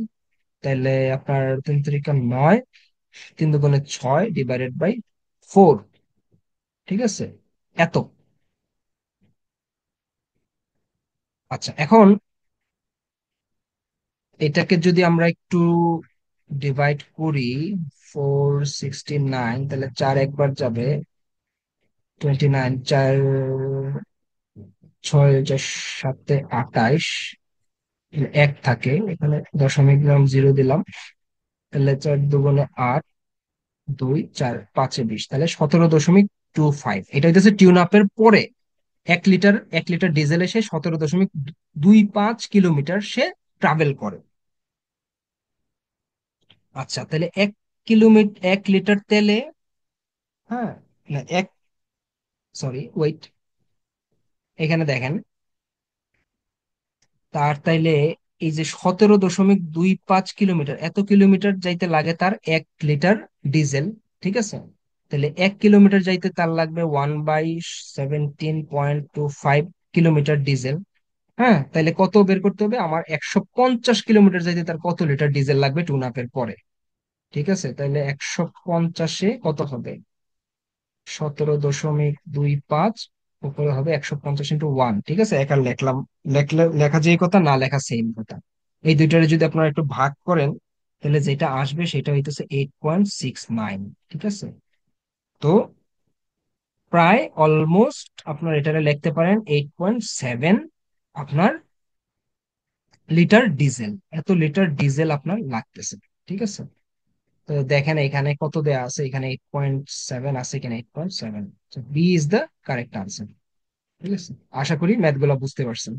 তাহলে আপনার 3 3 9, 3 2 6 /4। ঠিক আছে, এত। আচ্ছা, এখন এটাকে যদি আমরা একটু ডিভাইড করি, 469, তাহলে 4 একবার যাবে, 29, 4 6 4 7 28, এক থাকে এখানে, দশমিক দিলাম, জিরো দিলাম। তাহলে 4 2 8, 2 4 5 20, তাহলে 17.25। এটা হইতেছে টিউন আপের পরে 1 লিটার ডিজেলে সে 17.25 কিলোমিটার সে ট্রাভেল করে। আচ্ছা, তাহলে 1 কিলোমিটার, 1 লিটার তেলে, হ্যাঁ, না এক, সরি ওয়েট, এখানে দেখেন, তার তাইলে এই যে 17.25 কিলোমিটার, এত কিলোমিটার যাইতে লাগে তার 1 লিটার ডিজেল। ঠিক আছে, তাহলে 1 কিলোমিটার যাইতে তার লাগবে 1/17.25 কিলোমিটার ডিজেল। হ্যাঁ, তাহলে কত বের করতে হবে আমার? 150 কিলোমিটার যাইতে তার কত লিটার ডিজেল লাগবে টুন আপের পরে। ঠিক আছে, তাহলে 150-এ কত হবে? 17.25, উপরে হবে 150 × 1। ঠিক আছে, একা লেখলাম, লেখা যেই কথা, না লেখা সেম কথা। এই দুইটারে যদি আপনারা একটু ভাগ করেন, তাহলে যেটা আসবে সেটা হইতেছে 8.69। ঠিক আছে, তো প্রায় অলমোস্ট আপনার এটারে লিখতে পারেন 8.7 আপনার লিটার ডিজেল। এত লিটার ডিজেল আপনার লাগতেছে। ঠিক আছে, তো দেখেন এখানে কত দেয়া আছে, এখানে 8.7 আছে, এখানে 8.7। B is the correct answer. ঠিক আছে, আশা করি ম্যাথ গুলা বুঝতে পারছেন।